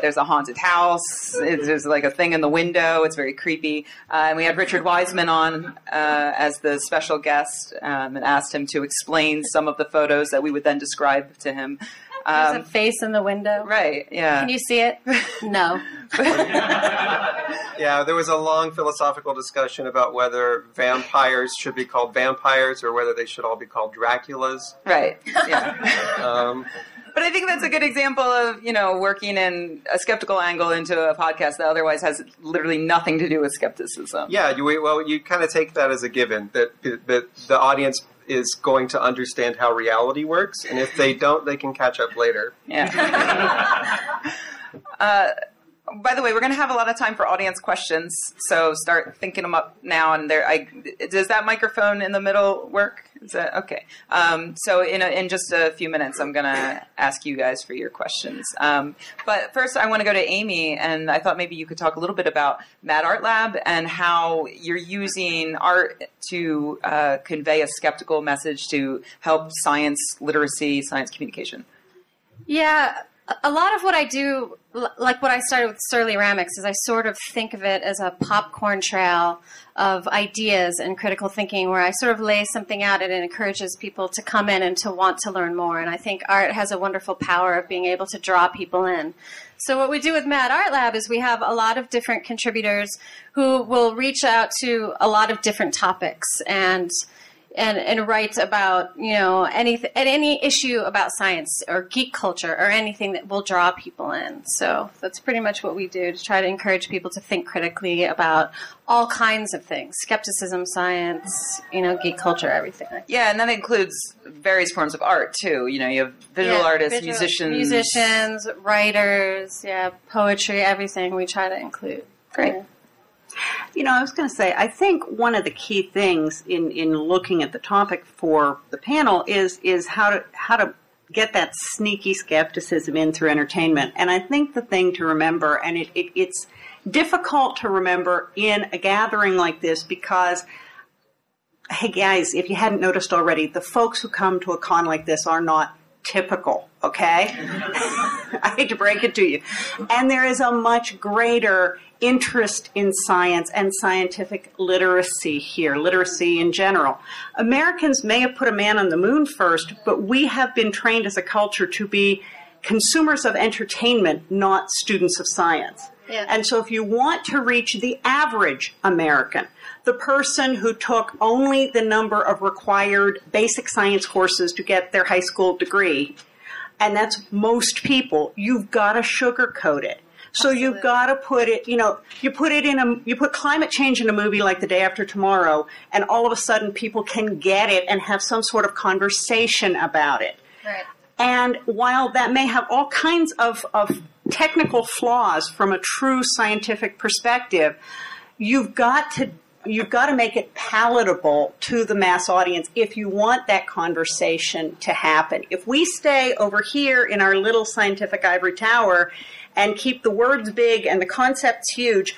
G: there's a haunted house. There's like a thing in the window. It's very creepy. And we had Richard Wiseman on as the special guest and asked him to explain some of the photos that we would then describe to him.
H: There's a face in the window.
G: Right, yeah.
H: Can you see it? No.
I: Yeah, there was a long philosophical discussion about whether vampires should be called vampires or whether they should all be called Draculas.
G: Right, yeah. But I think that's a good example of, working in a skeptical angle into a podcast that otherwise has literally nothing to do with skepticism.
I: Yeah, you kind of take that as a given, that the audience is going to understand how reality works, and if they don't, they can catch up later.
G: Yeah. By the way, we're going to have a lot of time for audience questions, so start thinking them up now. And does that microphone in the middle work? Is that okay? So in just a few minutes, I'm going to ask you guys for your questions. But first, I want to go to Amy, and I thought maybe you could talk a little bit about Mad Art Lab and how you're using art to convey a skeptical message to help science literacy, science communication.
H: Yeah. A lot of what I do, like what I started with Surly Ramix, is I sort of think of it as a popcorn trail of ideas and critical thinking where I sort of lay something out and it encourages people to come in and to want to learn more. And I think art has a wonderful power of being able to draw people in. So what we do with Mad Art Lab is we have a lot of different contributors who will reach out to a lot of different topics and write about, any issue about science or geek culture or anything that will draw people in. So that's pretty much what we do to try to encourage people to think critically about all kinds of things: skepticism, science, geek culture, everything.
G: Yeah, and that includes various forms of art too. You have visual artists, musicians,
H: writers, poetry, everything we try to include.
G: Great.
H: Yeah.
J: I was going to say, I think one of the key things in looking at the topic for the panel is how to get that sneaky skepticism in through entertainment. And I think the thing to remember, and it's difficult to remember in a gathering like this because, hey guys, if you hadn't noticed already, the folks who come to a con like this are not typical okay? I hate to break it to you. And there is a much greater interest in science and scientific literacy here, literacy in general. Americans may have put a man on the moon first, but we have been trained as a culture to be consumers of entertainment, not students of science.
H: Yeah.
J: And so if you want to reach the average American, the person who took only the number of required basic science courses to get their high school degree, and that's most people, you've got to sugarcoat it. So you've got to put it, you put climate change in a movie like The Day After Tomorrow, and all of a sudden people can get it and have some sort of conversation about it.
H: Right.
J: And while that may have all kinds of technical flaws from a true scientific perspective, you've got to make it palatable to the mass audience if you want that conversation to happen. If we stay over here in our little scientific ivory tower and keep the words big and the concepts huge,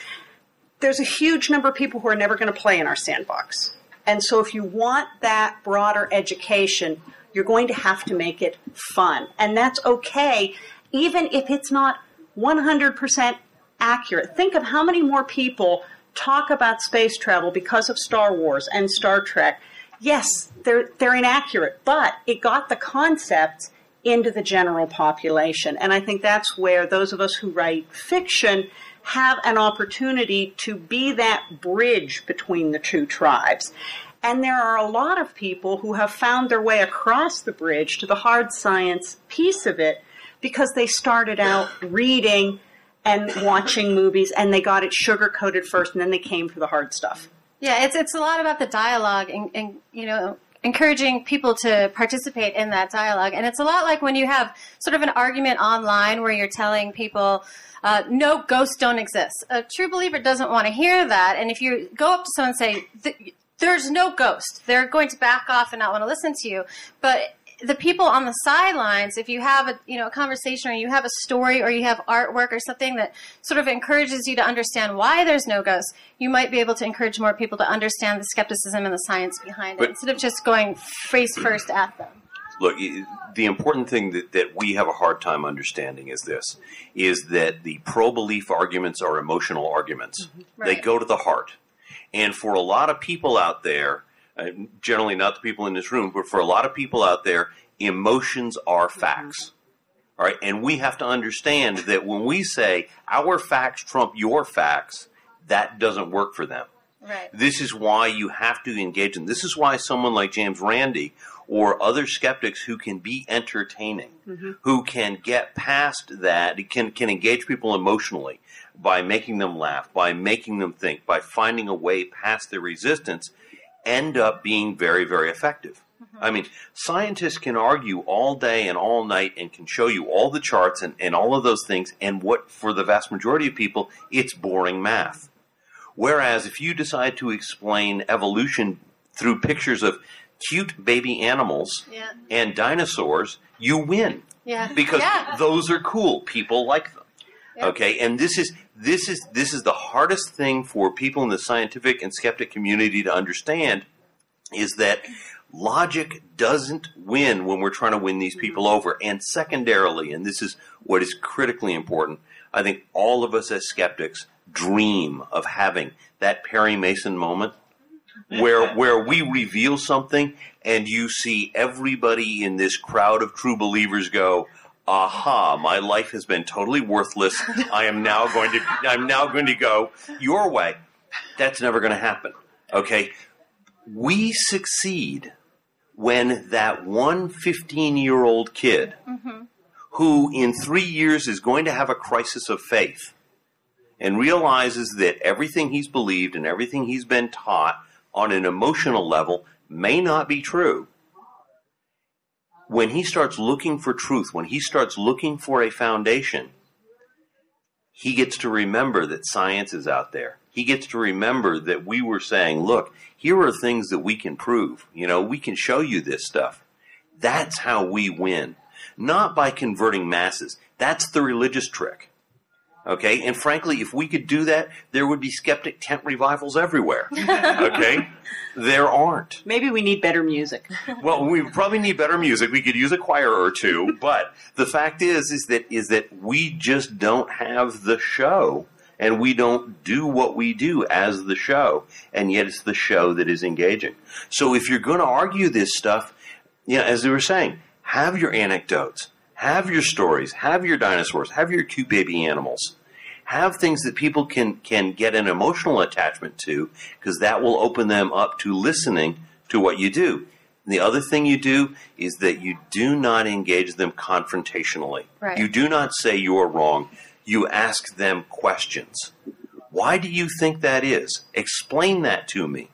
J: there's a huge number of people who are never going to play in our sandbox. And so if you want that broader education, you're going to have to make it fun. And that's okay, even if it's not 100% accurate. Think of how many more people talk about space travel because of Star Wars and Star Trek. Yes, they're inaccurate, but it got the concept into the general population. And I think that's where those of us who write fiction have an opportunity to be that bridge between the two tribes. And there are a lot of people who have found their way across the bridge to the hard science piece of it because they started out reading and watching movies, and they got it sugar-coated first, and then they came for the hard stuff.
H: Yeah, it's a lot about the dialogue and encouraging people to participate in that dialogue. And it's a lot like when you have sort of an argument online where you're telling people, no, ghosts don't exist. A true believer doesn't want to hear that. And if you go up to someone and say, there's no ghost, they're going to back off and not want to listen to you. But the people on the sidelines, if you have a conversation or you have a story or you have artwork or something that sort of encourages you to understand why there's no ghosts, you might be able to encourage more people to understand the skepticism and the science behind it instead of just going face first at them.
K: Look, the important thing that we have a hard time understanding is this, is that the pro-belief arguments are emotional arguments. Mm-hmm. Right. They go to the heart. And for a lot of people out there, generally not the people in this room, but for a lot of people out there, emotions are facts. All right, and we have to understand that when we say our facts trump your facts, that doesn't work for them.
H: Right.
K: This is why you have to engage them. This is why someone like James Randi or other skeptics who can be entertaining, mm-hmm. who can get past that, can engage people emotionally by making them laugh, by making them think, by finding a way past their resistance, end up being very, very effective. Mm-hmm. I mean, scientists can argue all day and all night and can show you all the charts and all of those things, and what, for the vast majority of people, it's boring math. Whereas if you decide to explain evolution through pictures of cute baby animals and dinosaurs, you win.
H: Yeah.
K: Because those are cool. People like them. Yep. Okay, and this is the hardest thing for people in the scientific and skeptic community to understand, is that logic doesn't win when we're trying to win these people over. And secondarily, and this is what is critically important, I think all of us as skeptics dream of having that Perry Mason moment where we reveal something and you see everybody in this crowd of true believers go, aha, my life has been totally worthless. I'm now going to go your way. That's never going to happen. Okay? We succeed when that one 15-year-old kid mm-hmm. who in 3 years is going to have a crisis of faith and realizes that everything he's believed and everything he's been taught on an emotional level may not be true. When he starts looking for truth, when he starts looking for a foundation, he gets to remember that science is out there. He gets to remember that we were saying, look, here are things that we can prove. We can show you this stuff. That's how we win. Not by converting masses. That's the religious trick. Okay? And frankly, if we could do that, there would be skeptic tent revivals everywhere. Okay? There aren't.
J: Maybe we need better music.
K: Well, we probably need better music. We could use a choir or two, but the fact is that we just don't have the show, and we don't do what we do as the show, and yet it's the show that is engaging. So if you're going to argue this stuff, as they were saying, have your anecdotes, have your stories, have your dinosaurs, have your cute baby animals. Have things that people can get an emotional attachment to, because that will open them up to listening to what you do. And the other thing you do is that you do not engage them confrontationally.
G: Right.
K: You do not say you're wrong. You ask them questions. Why do you think that is? Explain that to me.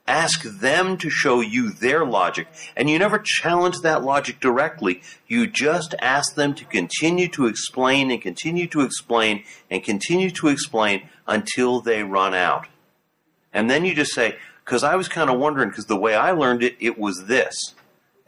K: Ask them to show you their logic, and you never challenge that logic directly. You just ask them to continue to explain and continue to explain and continue to explain until they run out. And then you just say, because I was kind of wondering, because the way I learned it, it was this.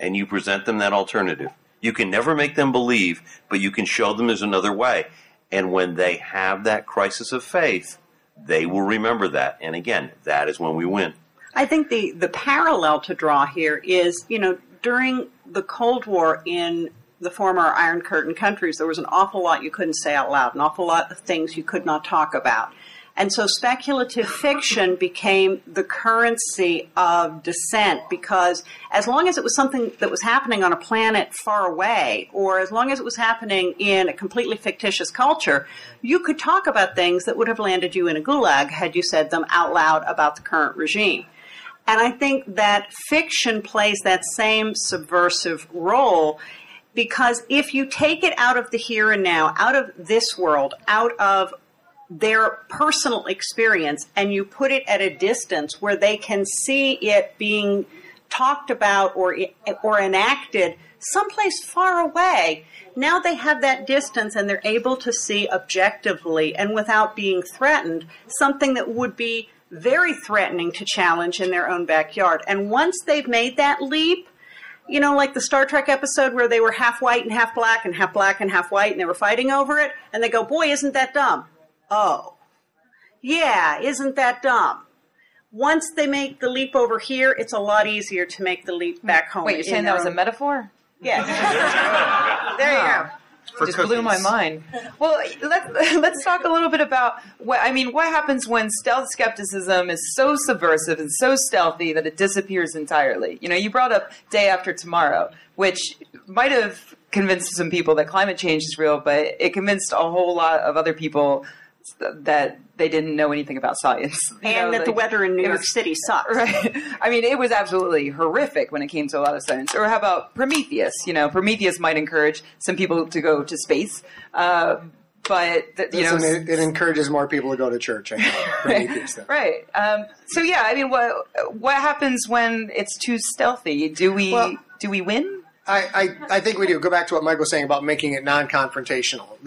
K: And you present them that alternative. You can never make them believe, but you can show them there's another way. And when they have that crisis of faith, they will remember that. And again, that is when we win.
J: I think the parallel to draw here is, during the Cold War in the former Iron Curtain countries, there was an awful lot you couldn't say out loud, an awful lot of things you could not talk about. And so speculative fiction became the currency of dissent, because as long as it was something that was happening on a planet far away, or as long as it was happening in a completely fictitious culture, you could talk about things that would have landed you in a gulag had you said them out loud about the current regime. And I think that fiction plays that same subversive role, because if you take it out of the here and now, out of this world, out of their personal experience, and you put it at a distance where they can see it being talked about or enacted someplace far away, now they have that distance and they're able to see objectively and without being threatened something that would be very threatening to challenge in their own backyard. And once they've made that leap, like the Star Trek episode where they were half white and half black and half black and half white, and they were fighting over it, and they go, boy, isn't that dumb? Oh, yeah, isn't that dumb? Once they make the leap over here, it's a lot easier to make the leap back home.
G: Wait, you're saying that was a metaphor?
J: Yeah. There you go.
G: It just blew my mind. Well, let's talk a little bit about what happens when stealth skepticism is so subversive and so stealthy that it disappears entirely. You brought up Day After Tomorrow, which might have convinced some people that climate change is real, but it convinced a whole lot of other people that they didn't know anything about science.
J: And that the weather in New York City sucks.
G: Right. It was absolutely horrific when it came to a lot of science. Or how about Prometheus? Prometheus might encourage some people to go to space. But,
L: it encourages more people to go to church, I think. Prometheus.
G: Right. What happens when it's too stealthy? Do we win?
L: I think we do. Go back to what Mike was saying about making it non-confrontational.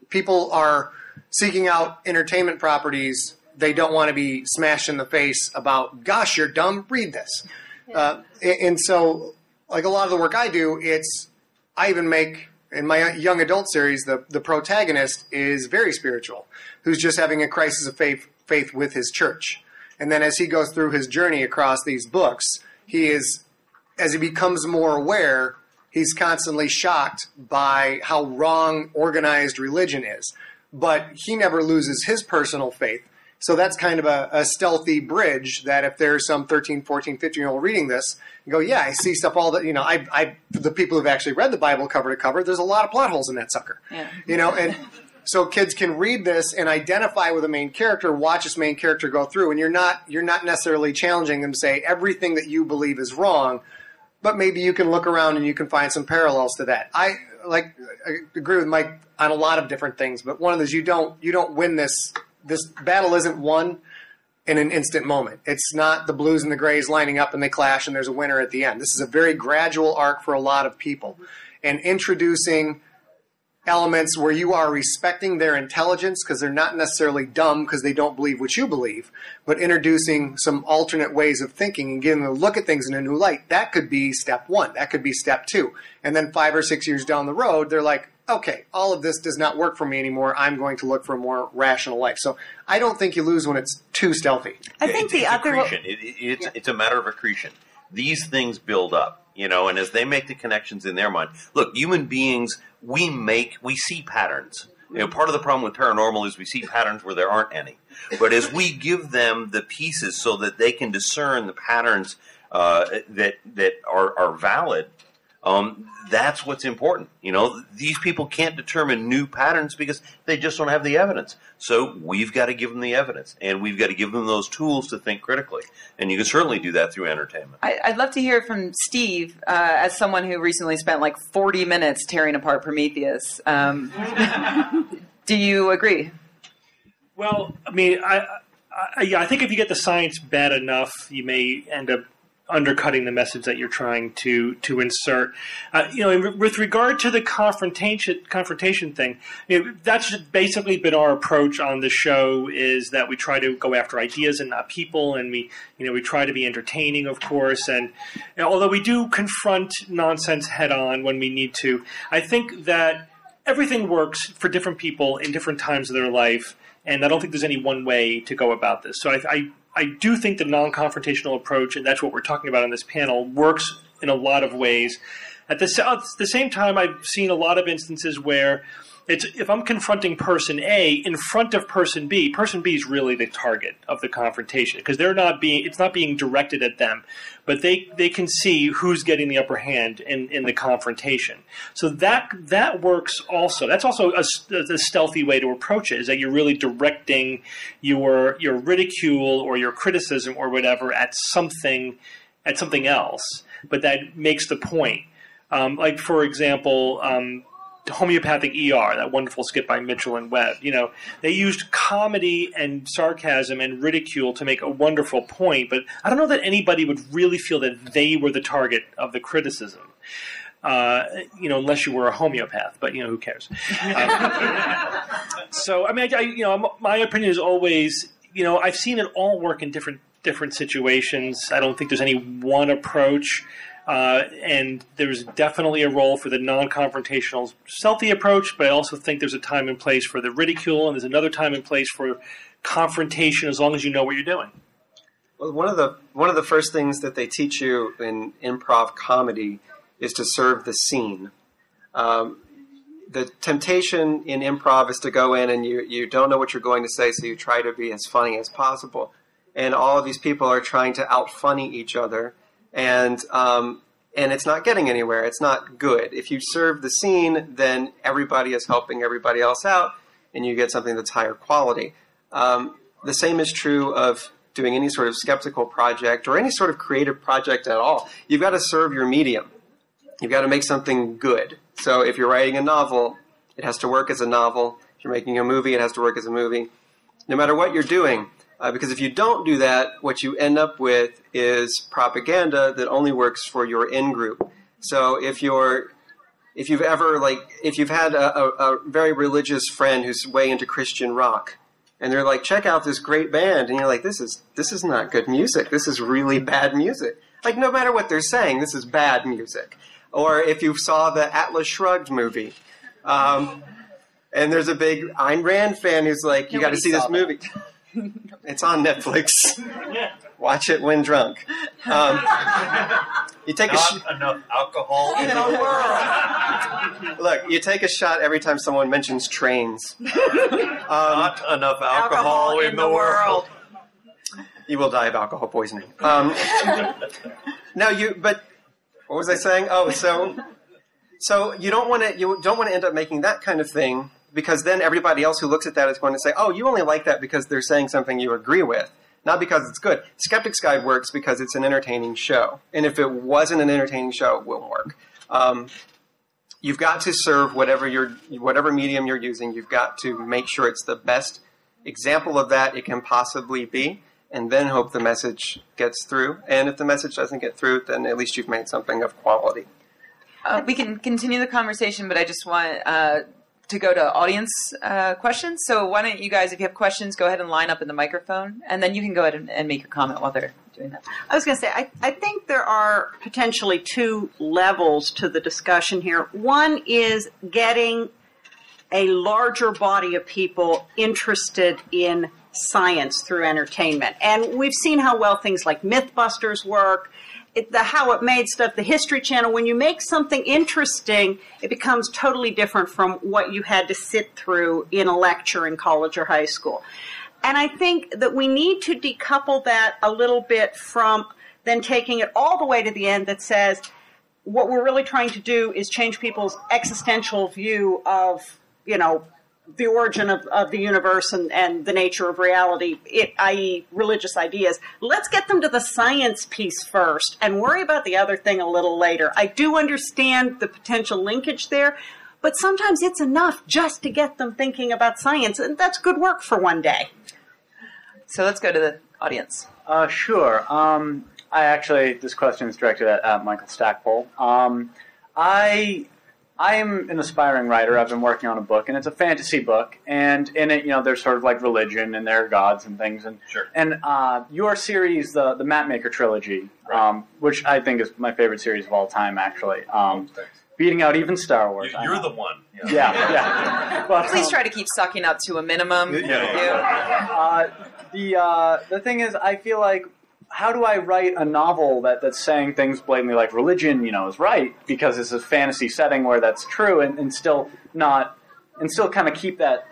L: People are seeking out entertainment properties. They don't want to be smashed in the face about, gosh, you're dumb, read this. Yeah. And so, like a lot of the work I do, I even make, in my young adult series, the protagonist is very spiritual, who's just having a crisis of faith with his church. And then as he goes through his journey across these books, as he becomes more aware, he's constantly shocked by how wrong organized religion is. But he never loses his personal faith. So that's kind of a stealthy bridge that if there's some 13, 14, 15-year-old reading this, you go, yeah, I see stuff all that, the people who've actually read the Bible cover to cover, there's a lot of plot holes in that sucker. Yeah. And so kids can read this and identify with the main character, watch this main character go through, and you're not necessarily challenging them to say everything that you believe is wrong, but maybe you can look around and you can find some parallels to that. I agree with Mike on a lot of different things, but one of those, you don't win this. This battle isn't won in an instant moment. It's not the blues and the grays lining up and they clash and there's a winner at the end. This is a very gradual arc for a lot of people. And introducing elements where you are respecting their intelligence because they're not necessarily dumb because they don't believe what you believe, but introducing some alternate ways of thinking and getting them to look at things in a new light. That could be step one. That could be step two. And then 5 or 6 years down the road, they're like, okay, all of this does not work for me anymore. I'm going to look for a more rational life. So I don't think you lose when it's too stealthy.
J: I think
K: it's accretion. It's a matter of accretion. These things build up, and as they make the connections in their mind. Look, human beings, we see patterns. Part of the problem with paranormal is we see patterns where there aren't any. But as we give them the pieces so that they can discern the patterns that are valid, that's what's important. These people can't determine new patterns because they just don't have the evidence. So we've got to give them the evidence, and we've got to give them those tools to think critically. And you can certainly do that through entertainment.
G: I'd love to hear from Steve, as someone who recently spent like 40 minutes tearing apart Prometheus. Do you agree?
M: Well, I mean, I think if you get the science bad enough, you may end up undercutting the message that you're trying to insert. With regard to the confrontation thing, that's basically been our approach on the show, is that we try to go after ideas and not people, and we try to be entertaining, of course, and although we do confront nonsense head on when we need to, I think that everything works for different people in different times of their life, and I don't think there's any one way to go about this. So I do think the non-confrontational approach, and that's what we're talking about on this panel, works in a lot of ways. At the same time, I've seen a lot of instances where if I'm confronting person A in front of person B is really the target of the confrontation, because it's not being directed at them, but they can see who's getting the upper hand in the confrontation. So that works also. That's also a stealthy way to approach it, is that you're really directing your ridicule or your criticism or whatever at something else, but that makes the point. Like, for example, homeopathic ER, that wonderful skit by Mitchell and Webb. They used comedy and sarcasm and ridicule to make a wonderful point, but I don't know that anybody would really feel that they were the target of the criticism. Unless you were a homeopath, but who cares? So, I mean, my opinion is always, I've seen it all work in different situations. I don't think there's any one approach. And there's definitely a role for the non-confrontational, stealthy approach, but I also think there's a time and place for the ridicule, and there's another time and place for confrontation, as long as you know what you're doing.
I: Well, one of the first things that they teach you in improv comedy is to serve the scene. The temptation in improv is to go in and you don't know what you're going to say, so you try to be as funny as possible. And all of these people are trying to out-funny each other. And it's not getting anywhere. It's not good. If you serve the scene, then everybody is helping everybody else out, and you get something that's higher quality. The same is true of doing any sort of skeptical project or any sort of creative project at all. You've got to serve your medium. You've got to make something good. So if you're writing a novel, it has to work as a novel. If you're making a movie, it has to work as a movie. No matter what you're doing. Because if you don't do that, what you end up with is propaganda that only works for your in-group. So if you've had a very religious friend who's way into Christian rock, and they're like, check out this great band, and you're like, this is not good music. This is really bad music. Like, no matter what they're saying, this is bad music. Or if you saw the Atlas Shrugged movie, and there's a big Ayn Rand fan who's like, you got to see this movie. It's on Netflix. Watch it when drunk. You take
K: Not enough alcohol in the world.
I: Look, you take a shot every time someone mentions trains.
K: Not enough alcohol in the world.
I: You will die of alcohol poisoning. But what was I saying? Oh, so you don't want to end up making that kind of thing, because then everybody else who looks at that is going to say, oh, you only like that because they're saying something you agree with, not because it's good. Skeptic's Guide works because it's an entertaining show. And if it wasn't an entertaining show, it won't work. You've got to serve whatever medium you're using. You've got to make sure it's the best example of that it can possibly be, and then hope the message gets through. And if the message doesn't get through, then at least you've made something of quality.
G: We can continue the conversation, but I just want to go to audience questions. So why don't you guys, if you have questions, go ahead and line up in the microphone, and then you can go ahead and make your comment while they're doing that.
J: I was going to say, I think there are potentially two levels to the discussion here. One is getting a larger body of people interested in science through entertainment. And we've seen how well things like Mythbusters work, How It Made stuff, the History Channel. When you make something interesting, it becomes totally different from what you had to sit through in a lecture in college or high school. And I think that we need to decouple that a little bit from then taking it all the way to the end that says what we're really trying to do is change people's existential view of, the origin of the universe and the nature of reality, i.e. religious ideas. Let's get them to the science piece first and worry about the other thing a little later. I do understand the potential linkage there, but sometimes it's enough just to get them thinking about science, and that's good work for one day.
G: So let's go to the audience.
N: Sure. This question is directed at Michael Stackpole. I'm an aspiring writer. I've been working on a book, and it's a fantasy book. And in it, there's sort of like religion, and there are gods and things. And
K: sure.
N: And your series, the Mapmaker trilogy,
K: right.
N: Which I think is my favorite series of all time, actually, beating out even Star Wars.
K: You're the one.
N: Yeah. But,
G: please try to keep sucking up to a minimum.
N: The thing is, I feel like, how do I write a novel that's saying things blatantly like religion, is right, because it's a fantasy setting where that's true, and still kind of keep that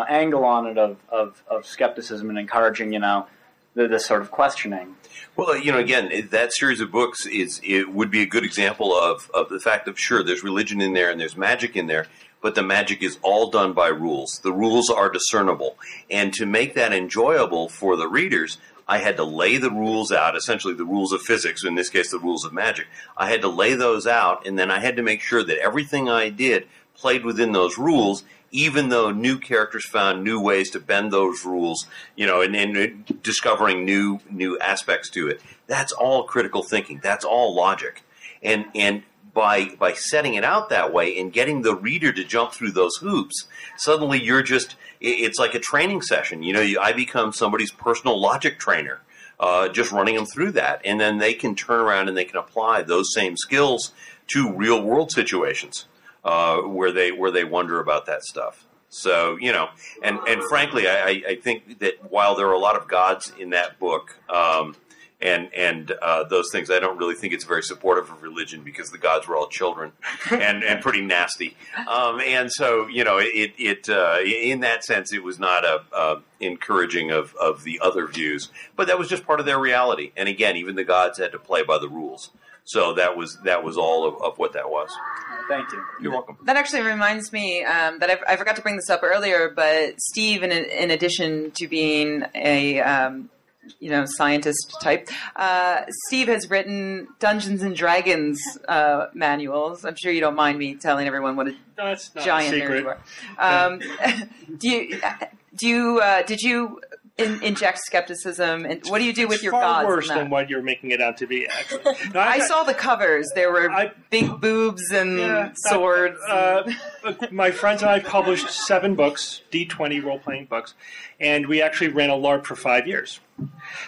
N: angle on it of skepticism and encouraging, this sort of questioning.
K: Well, again, that series of books would be a good example of the fact that, sure, there's religion in there and there's magic in there, but the magic is all done by rules. The rules are discernible. And to make that enjoyable for the readers, I had to lay the rules out, essentially the rules of physics, in this case the rules of magic. I had to lay those out, and then I had to make sure that everything I did played within those rules, even though new characters found new ways to bend those rules, and discovering new aspects to it. That's all critical thinking. That's all logic. And by setting it out that way and getting the reader to jump through those hoops, suddenly it's like a training session. I become somebody's personal logic trainer, just running them through that. And then they can turn around and they can apply those same skills to real world situations where they wonder about that stuff. So, and frankly, I think that while there are a lot of gods in that book, and those things, I don't really think it's very supportive of religion because the gods were all children and pretty nasty. And so, in that sense, it was not encouraging of the other views. But that was just part of their reality. And again, even the gods had to play by the rules. So that was all of what that was.
N: Thank you.
K: You're welcome.
G: That actually reminds me that I forgot to bring this up earlier, but Steve, in addition to being a scientist type, Steve has written Dungeons and Dragons manuals. I'm sure you don't mind me telling everyone what a giant nerd you are. Did you inject skepticism, and what do you do with your gods?
M: Far worse than what you're making it out to be, actually. No,
G: I saw the covers. There were big boobs and swords.
M: My friends and I published 7 books, D20 role-playing books, and we actually ran a LARP for 5 years.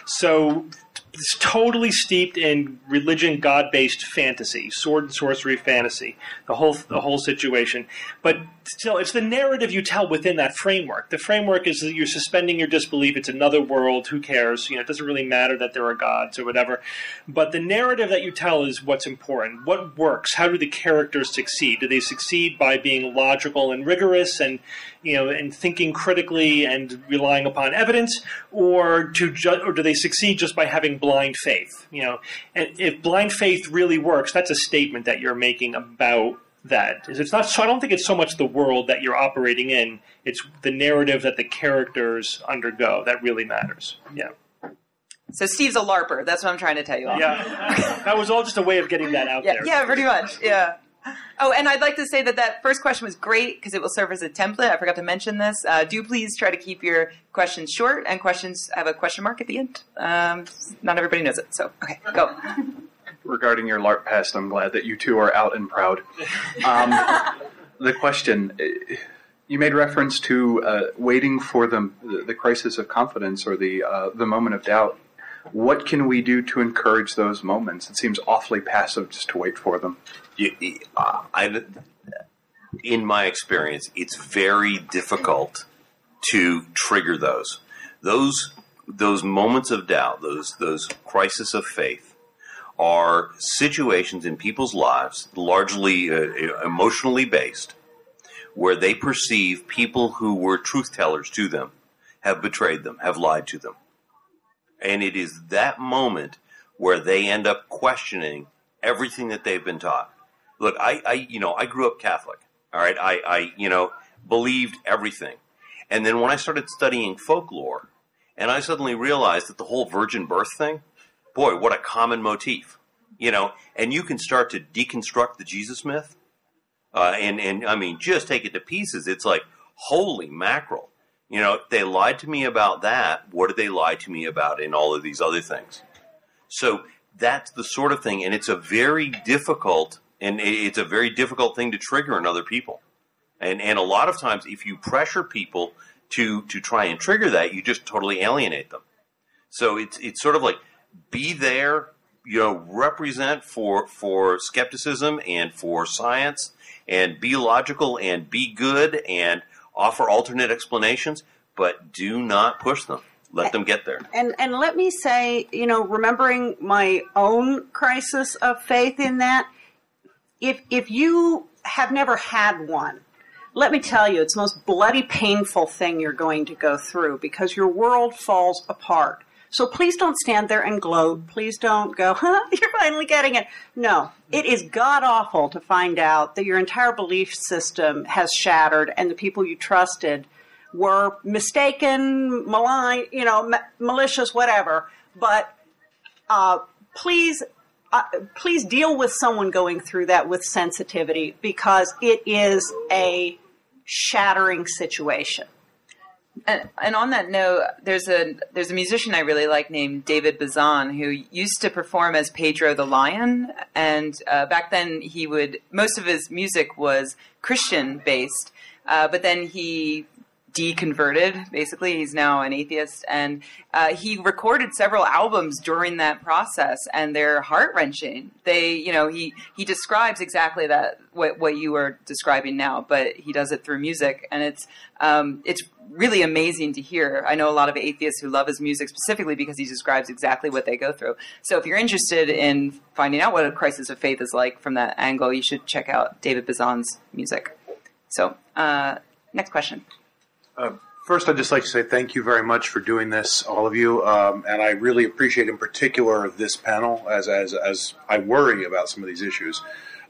M: So it's totally steeped in religion, God-based fantasy, sword and sorcery fantasy, the whole situation. But still, it's the narrative you tell within that framework. The framework is that you're suspending your disbelief. It's another world. Who cares? It doesn't really matter that there are gods or whatever. But the narrative that you tell is what's important. What works? How do the characters succeed? Do they succeed by being logical and rigorous and and thinking critically and relying upon evidence, or do they succeed just by having blind faith? And if blind faith really works, that's a statement that you're making about that. It's not. So I don't think it's so much the world that you're operating in; it's the narrative that the characters undergo that really matters. Yeah.
G: So Steve's a LARPer. That's what I'm trying to tell you all.
M: Yeah, that was all just a way of getting that out there.
G: Yeah, pretty much. Yeah. Oh, and I'd like to say that first question was great because it will serve as a template. I forgot to mention this. Do please try to keep your questions short, and questions have a question mark at the end. Not everybody knows it, so okay, go.
O: Regarding your LARP past, I'm glad that you two are out and proud. The question, you made reference to waiting for the crisis of confidence or the moment of doubt. What can we do to encourage those moments? It seems awfully passive just to wait for them.
K: in my experience, it's very difficult to trigger those moments of doubt, those crises of faith, are situations in people's lives, largely emotionally based, where they perceive people who were truth tellers to them have betrayed them, have lied to them. And it is that moment where they end up questioning everything that they've been taught. Look, I grew up Catholic. All right, I believed everything. And then when I started studying folklore, and I suddenly realized that the whole virgin birth thing, boy, what a common motif. And you can start to deconstruct the Jesus myth, and I mean, just take it to pieces. It's like, holy mackerel. They lied to me about that. What did they lie to me about in all of these other things? So that's the sort of thing, and it's a very difficult thing to trigger in other people. And a lot of times, if you pressure people to try and trigger that, you just totally alienate them. So it's sort of like, be there, represent for skepticism and for science, and be logical and be good and offer alternate explanations, but do not push them. Let them get there.
J: And let me say, remembering my own crisis of faith in that, if you have never had one, let me tell you, it's the most bloody, painful thing you're going to go through, because your world falls apart. So please don't stand there and gloat. Please don't go, you're finally getting it. No, it is god-awful to find out that your entire belief system has shattered and the people you trusted were mistaken, malign, malicious, whatever. But please deal with someone going through that with sensitivity, because it is a shattering situation.
G: And on that note, there's a musician I really like named David Bazan, who used to perform as Pedro the Lion, and back then most of his music was Christian based, but then he deconverted. Basically, he's now an atheist, and he recorded several albums during that process, and they're heart-wrenching. He describes exactly that what you are describing now, but he does it through music, and it's really amazing to hear. I know a lot of atheists who love his music specifically because he describes exactly what they go through. So if you're interested in finding out what a crisis of faith is like from that angle, you should check out David Bazan's music. So next question.
P: First, I'd just like to say thank you very much for doing this, all of you, and I really appreciate in particular this panel as I worry about some of these issues.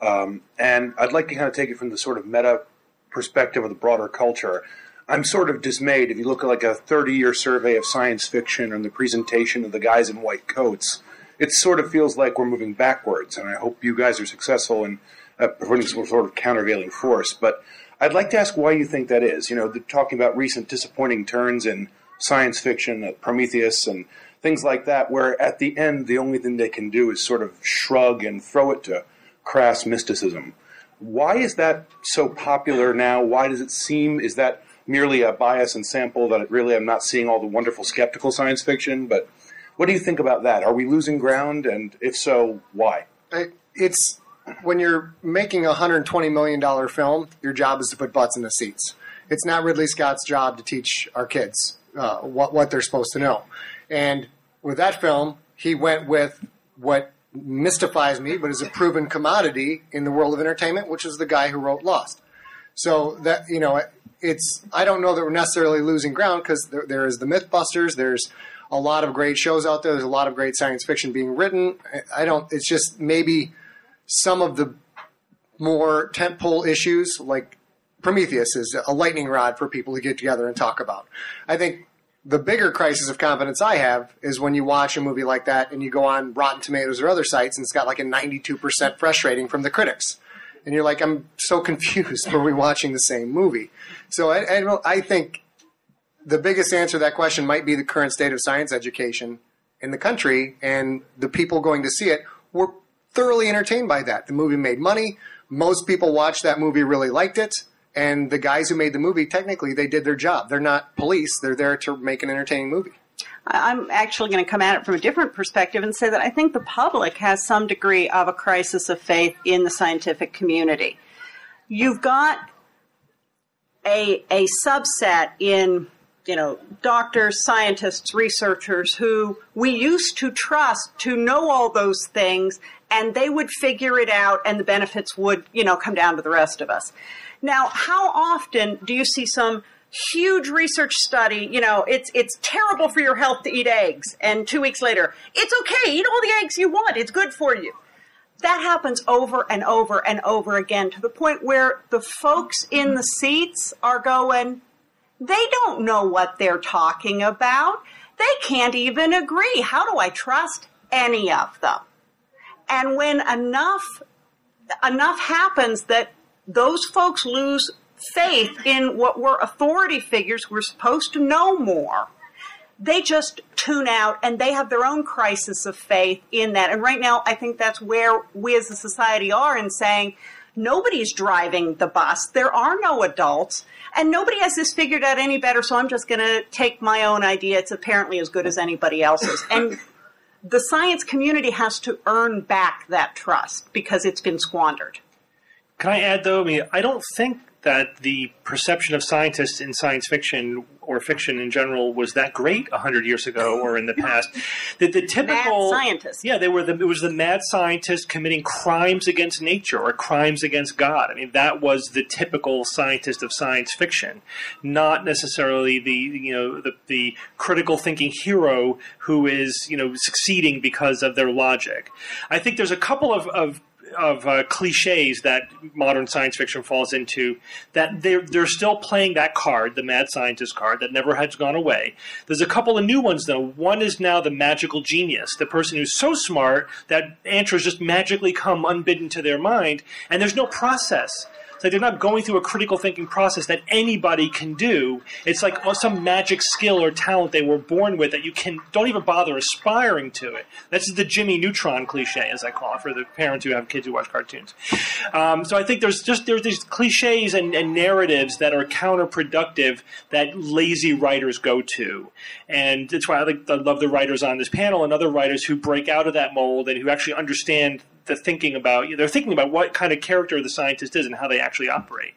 P: And I'd like to kind of take it from the sort of meta perspective of the broader culture. I'm sort of dismayed if you look at like a 30-year survey of science fiction and the presentation of the guys in white coats. It sort of feels like we're moving backwards, and I hope you guys are successful in providing some sort of countervailing force. But I'd like to ask why you think that is. Talking about recent disappointing turns in science fiction, Prometheus, and things like that, where at the end the only thing they can do is sort of shrug and throw it to crass mysticism. Why is that so popular now? Why does it seem, is that merely a bias and sample that really I'm not seeing all the wonderful skeptical science fiction? But what do you think about that? Are we losing ground? And if so, why?
L: It's when you're making a $120 million film, your job is to put butts in the seats. It's not Ridley Scott's job to teach our kids what they're supposed to know. And with that film, he went with what mystifies me, but is a proven commodity in the world of entertainment, which is the guy who wrote Lost. So that, I don't know that we're necessarily losing ground, because there is the Mythbusters. There's a lot of great shows out there. There's a lot of great science fiction being written. It's just maybe some of the more tentpole issues, like Prometheus, is a lightning rod for people to get together and talk about. I think the bigger crisis of confidence I have is when you watch a movie like that and you go on Rotten Tomatoes or other sites and it's got like a 92% fresh rating from the critics. And you're like, I'm so confused. Were we watching the same movie? So I think the biggest answer to that question might be the current state of science education in the country, and the people going to see it were thoroughly entertained by that. The movie made money. Most people watched that movie, really liked it. And the guys who made the movie, technically, they did their job. They're not police. They're there to make an entertaining movie.
J: I'm actually going to come at it from a different perspective and say that I think the public has some degree of a crisis of faith in the scientific community. You've got a subset in, doctors, scientists, researchers who we used to trust to know all those things, and they would figure it out, and the benefits would, come down to the rest of us. Now, how often do you see some huge research study, it's terrible for your health to eat eggs, and 2 weeks later, it's okay, eat all the eggs you want, it's good for you. That happens over and over and over again, to the point where the folks in the seats are going, they don't know what they're talking about. They can't even agree. How do I trust any of them? And when enough happens that those folks lose faith in what were authority figures who were supposed to know more, they just tune out, and they have their own crisis of faith in that. And right now, I think that's where we as a society are in saying, nobody's driving the bus. There are no adults, and nobody has this figured out any better, so I'm just going to take my own idea. It's apparently as good as anybody else's. And the science community has to earn back that trust because it's been squandered.
M: Can I add, though, I don't think that the perception of scientists in science fiction or fiction in general was that great 100 years ago or in the past. The typical
J: mad scientists.
M: Yeah, it was the mad scientist committing crimes against nature or crimes against God. That was the typical scientist of science fiction, not necessarily the critical thinking hero who is succeeding because of their logic. I think there's a couple of cliches that modern science fiction falls into, that they're still playing that card, the mad scientist card, that never has gone away. There's a couple of new ones, though. One is now the magical genius, the person who's so smart that answers just magically come unbidden to their mind, and there's no process. It's like they're not going through a critical thinking process that anybody can do. It's like some magic skill or talent they were born with that you don't even bother aspiring to it. That's the Jimmy Neutron cliche, as I call it, for the parents who have kids who watch cartoons. So I think there's these cliches and narratives that are counterproductive that lazy writers go to. And that's why I love the writers on this panel and other writers who break out of that mold and who actually understand they're thinking about what kind of character the scientist is and how they actually operate.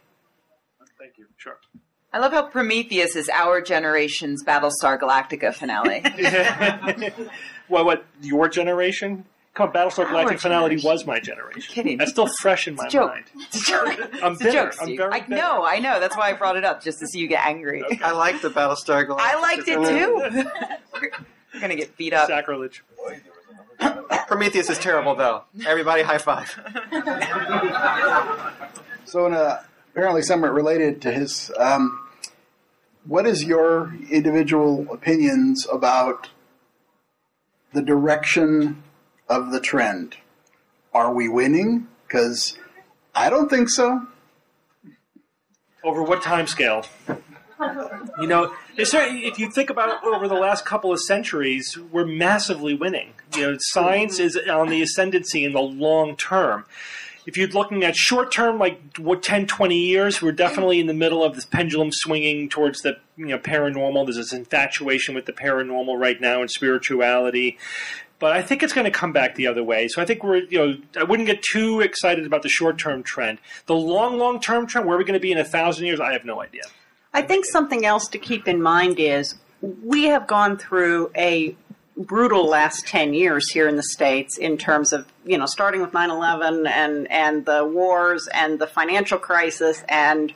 M: Thank you. Sure.
G: I love how Prometheus is our generation's Battlestar Galactica finale.
M: What, your generation? Come on, Battlestar Galactica finale was my generation.
G: I'm kidding.
M: That's still fresh in my mind.
G: It's a joke.
M: I'm bitter.
G: I'm very bitter. I know. That's why I brought it up, just to see you get angry.
I: Okay. I like the Battlestar Galactica.
G: I liked it too. We're going to get beat up.
M: Sacrilege.
I: Prometheus is terrible, though. Everybody high five.
Q: So, apparently somewhat related to his, what is your individual opinions about the direction of the trend? Are we winning? Because I don't think so.
M: Over what time scale? If you think about it, over the last couple of centuries, we're massively winning. Science is on the ascendancy in the long term. If you're looking at short term, like 10, 20 years, we're definitely in the middle of this pendulum swinging towards the paranormal. There's this infatuation with the paranormal right now and spirituality. But I think it's going to come back the other way. So I think I wouldn't get too excited about the short-term trend. The long-term trend, where are we going to be in 1,000 years? I have no idea.
J: I think something else to keep in mind is we have gone through a brutal last 10 years here in the States in terms of, starting with 9/11 and the wars and the financial crisis, and,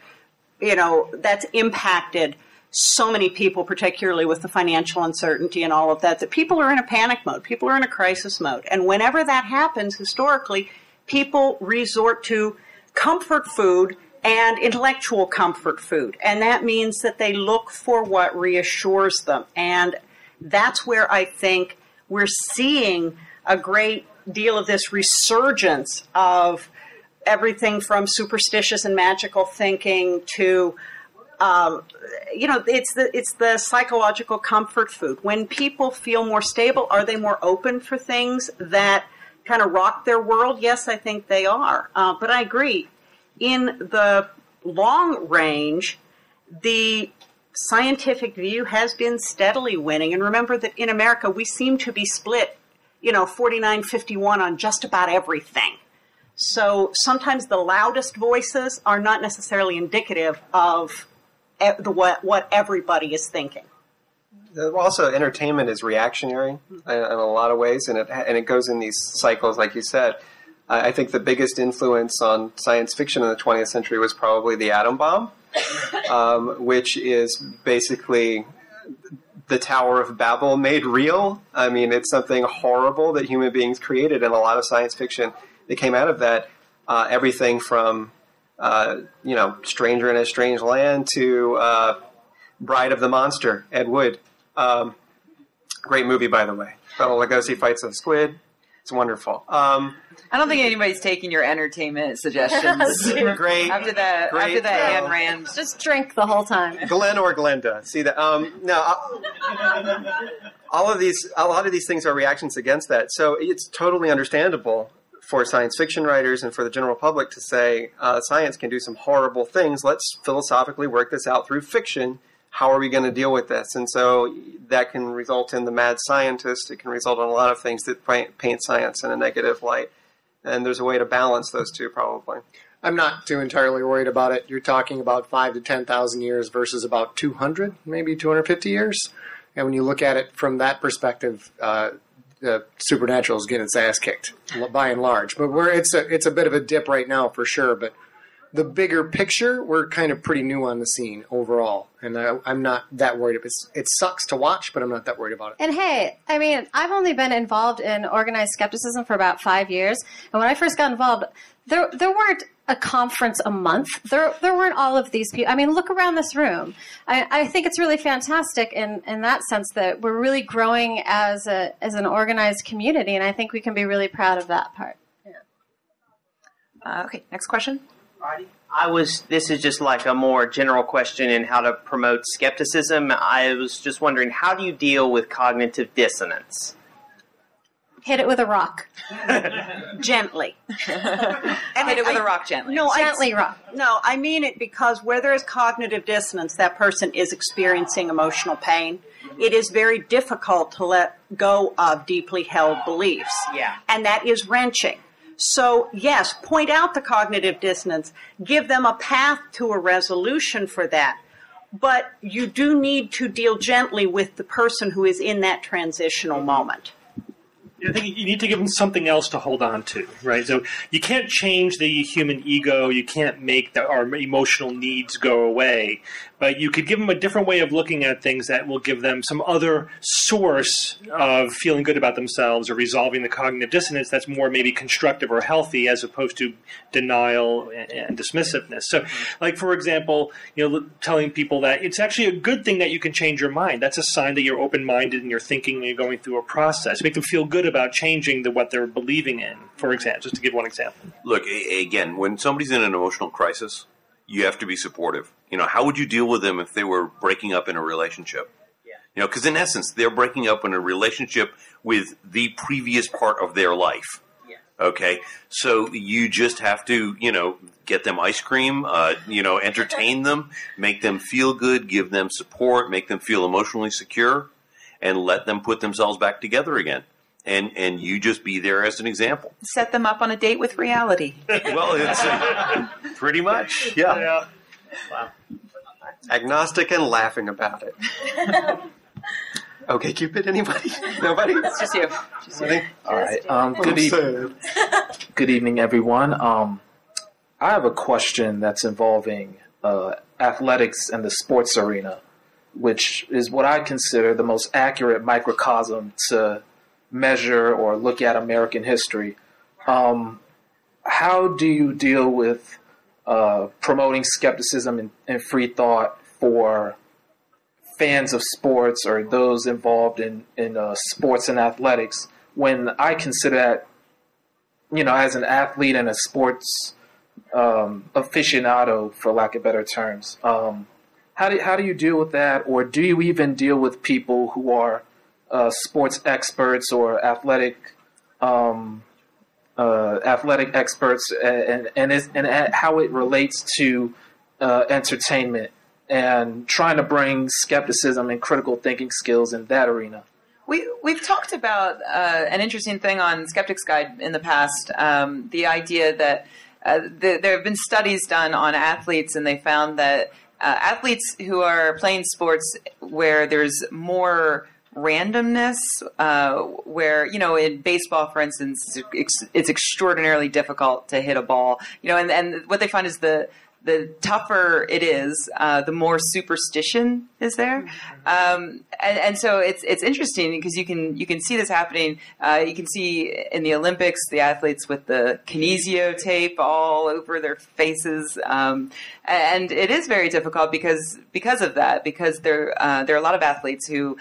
J: that's impacted so many people, particularly with the financial uncertainty and all of that, that people are in a panic mode. People are in a crisis mode. And whenever that happens, historically, people resort to comfort food and intellectual comfort food. And that means that they look for what reassures them. And that's where I think we're seeing a great deal of this resurgence of everything from superstitious and magical thinking to it's the psychological comfort food. When people feel more stable, are they more open for things that kind of rock their world? Yes, I think they are. But I agree. In the long range, the scientific view has been steadily winning. And remember that in America, we seem to be split, 49-51 on just about everything. So sometimes the loudest voices are not necessarily indicative of what everybody is thinking.
I: Also, entertainment is reactionary in a lot of ways, and it goes in these cycles, like you said. I think the biggest influence on science fiction in the 20th century was probably the atom bomb, which is basically the Tower of Babel made real. I mean, it's something horrible that human beings created, and a lot of science fiction that came out of that, everything from Stranger in a Strange Land to Bride of the Monster, Ed Wood. Great movie, by the way. Bela Lugosi fights a squid. It's wonderful.
G: I don't think anybody's taking your entertainment suggestions.
I: Great.
G: After that Ayn Rand.
H: Just drink the whole time.
I: Glenn or Glenda. See that? A lot of these things are reactions against that. So it's totally understandable for science fiction writers and for the general public to say science can do some horrible things. Let's philosophically work this out through fiction. How are we going to deal with this? And so that can result in the mad scientist. It can result in a lot of things that paint science in a negative light. And there's a way to balance those two, probably.
L: I'm not too entirely worried about it. You're talking about 5,000 to 10,000 years versus about 200, maybe 250 years. And when you look at it from that perspective, the supernatural is getting its ass kicked, by and large. But it's a bit of a dip right now, for sure. But the bigger picture, we're kind of pretty new on the scene overall. And I'm not that worried. It sucks to watch, but I'm not that worried about it.
H: And hey, I mean, I've only been involved in organized skepticism for about 5 years. And when I first got involved, there weren't a conference a month. There weren't all of these people. I mean, look around this room. I think it's really fantastic in that sense that we're really growing as an organized community. And I think we can be really proud of that part.
G: Yeah. Okay, next question.
R: This is just like a more general question in how to promote skepticism. I was just wondering, how do you deal with cognitive dissonance?
H: Hit it with a rock.
J: Gently.
G: Hit it with a rock gently.
J: No,
H: Gently rock.
J: No, I mean it because where there is cognitive dissonance, that person is experiencing emotional pain. It is very difficult to let go of deeply held beliefs.
R: Yeah.
J: And that is wrenching. So, yes, point out the cognitive dissonance. Give them a path to a resolution for that. But you do need to deal gently with the person who is in that transitional moment.
M: I think you need to give them something else to hold on to, right? So you can't change the human ego. You can't make our emotional needs go away. But you could give them a different way of looking at things that will give them some other source of feeling good about themselves or resolving the cognitive dissonance that's more maybe constructive or healthy as opposed to denial and dismissiveness. So, like, for example, telling people that it's actually a good thing that you can change your mind. That's a sign that you're open-minded and you're thinking and you're going through a process. Make them feel good about changing what they're believing in, for example, just to give one example.
K: Look, again, when somebody's in an emotional crisis, you have to be supportive. How would you deal with them if they were breaking up in a relationship? Yeah. Because in essence, they're breaking up in a relationship with the previous part of their life. Yeah. Okay? So you just have to, get them ice cream, entertain them, make them feel good, give them support, make them feel emotionally secure, and let them put themselves back together again. And you just be there as an example.
G: Set them up on a date with reality.
K: Well, it's pretty much, yeah.
I: Wow. Agnostic and laughing about it. Okay, Cupid, anybody? Nobody?
G: It's just you.
S: All right. Good evening, everyone. I have a question that's involving athletics and the sports arena, which is what I consider the most accurate microcosm to measure or look at American history. How do you deal with promoting skepticism and free thought for fans of sports or those involved in sports and athletics when I consider that, as an athlete and a sports aficionado, for lack of better terms? How do you deal with that, or do you even deal with people who are sports experts or athletic experts, and how it relates to entertainment and trying to bring skepticism and critical thinking skills in that arena?
G: We've talked about an interesting thing on Skeptics Guide in the past, the idea that there have been studies done on athletes, and they found that athletes who are playing sports where there's more randomness, where, in baseball, for instance, it's extraordinarily difficult to hit a ball, and what they find is the tougher it is, the more superstition is there. And so it's interesting because you can see this happening. You can see in the Olympics, the athletes with the kinesio tape all over their faces. And it is very difficult because of that, because there are a lot of athletes who,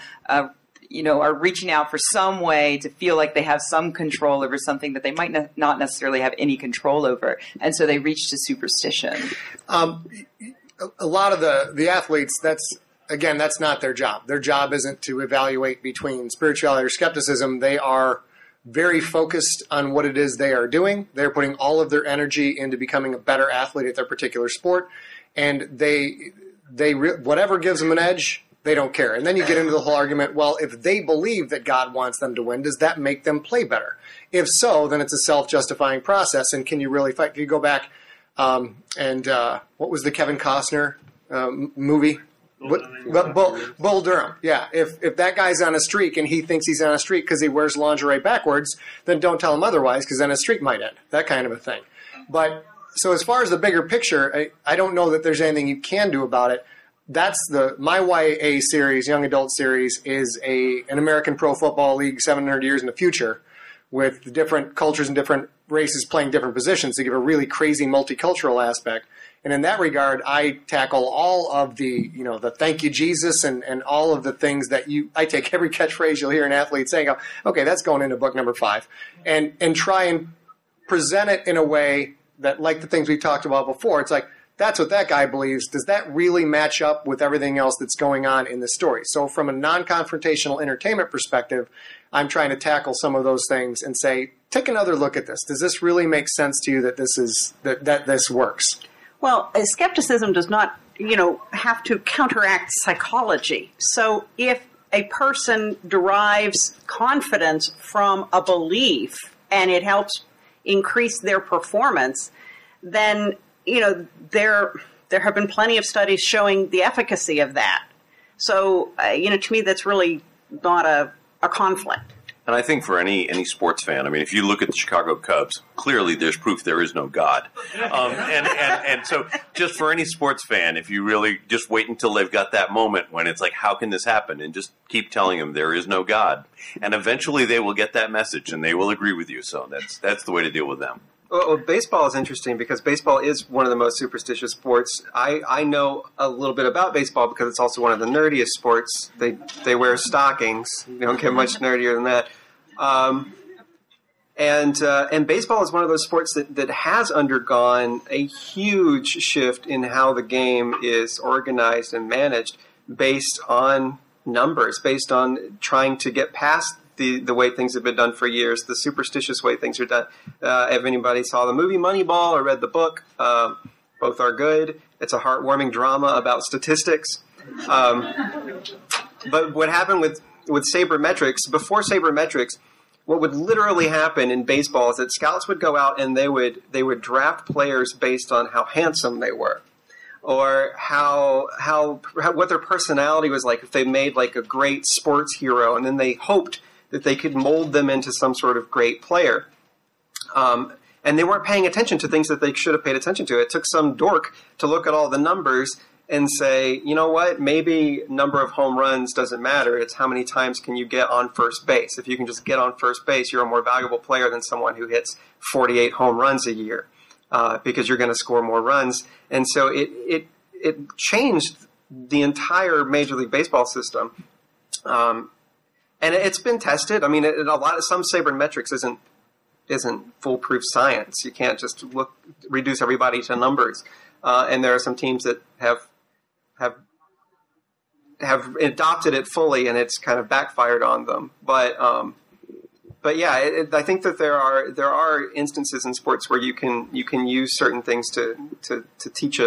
G: are reaching out for some way to feel like they have some control over something that they might not necessarily have any control over. And so they reach to superstition.
L: A lot of the athletes, that's not their job. Their job isn't to evaluate between spirituality or skepticism. They are very focused on what it is they are doing. They're putting all of their energy into becoming a better athlete at their particular sport. And whatever gives them an edge, they don't care. And then you get into the whole argument, well, if they believe that God wants them to win, does that make them play better? If so, then it's a self-justifying process. And can you really fight? Can you go back what was the Kevin Costner movie? Bull Durham. Yeah. If that guy's on a streak and he thinks he's on a streak because he wears lingerie backwards, then don't tell him otherwise, because then his streak might end. That kind of a thing. But so as far as the bigger picture, I don't know that there's anything you can do about it. That's my YA series, young adult series, is an American Pro Football League 700 years in the future, with different cultures and different races playing different positions to give a really crazy multicultural aspect. And in that regard, I tackle all of the thank you, Jesus, and all of the things that I take every catchphrase you'll hear an athlete saying, okay, that's going into book number 5, and try and present it in a way that, like the things we talked about before, it's like, that's what that guy believes. Does that really match up with everything else that's going on in the story? So from a non-confrontational entertainment perspective, I'm trying to tackle some of those things and say, take another look at this. Does this really make sense to you that this works?
J: Well, skepticism does not, have to counteract psychology. So if a person derives confidence from a belief and it helps increase their performance, then there have been plenty of studies showing the efficacy of that. So, to me, that's really not a conflict.
K: And I think for any sports fan, I mean, if you look at the Chicago Cubs, clearly there's proof there is no God. And so just for any sports fan, if you really just wait until they've got that moment when it's like, how can this happen? And just keep telling them there is no God. And eventually they will get that message and they will agree with you. So that's the way to deal with them.
I: Well, baseball is interesting because baseball is one of the most superstitious sports. I know a little bit about baseball because it's also one of the nerdiest sports. They wear stockings. You don't get much nerdier than that. And baseball is one of those sports that has undergone a huge shift in how the game is organized and managed based on numbers, based on trying to get past the way things have been done for years, the superstitious way things are done. If anybody saw the movie Moneyball or read the book, both are good. It's a heartwarming drama about statistics. But what happened with sabermetrics, before sabermetrics, what would literally happen in baseball is that scouts would go out and they would draft players based on how handsome they were, or what their personality was like. If they made like a great sports hero, and then they hoped that they could mold them into some sort of great player. And they weren't paying attention to things that they should have paid attention to. It took some dork to look at all the numbers and say, you know what, maybe number of home runs doesn't matter. It's how many times can you get on first base. If you can just get on first base, you're a more valuable player than someone who hits 48 home runs a year, because you're going to score more runs. And so it changed the entire Major League Baseball system. And it's been tested. I mean, some sabermetrics isn't foolproof science. You can't just reduce everybody to numbers. And there are some teams that have adopted it fully, and it's kind of backfired on them. But yeah, I think that there are instances in sports where you can use certain things to teach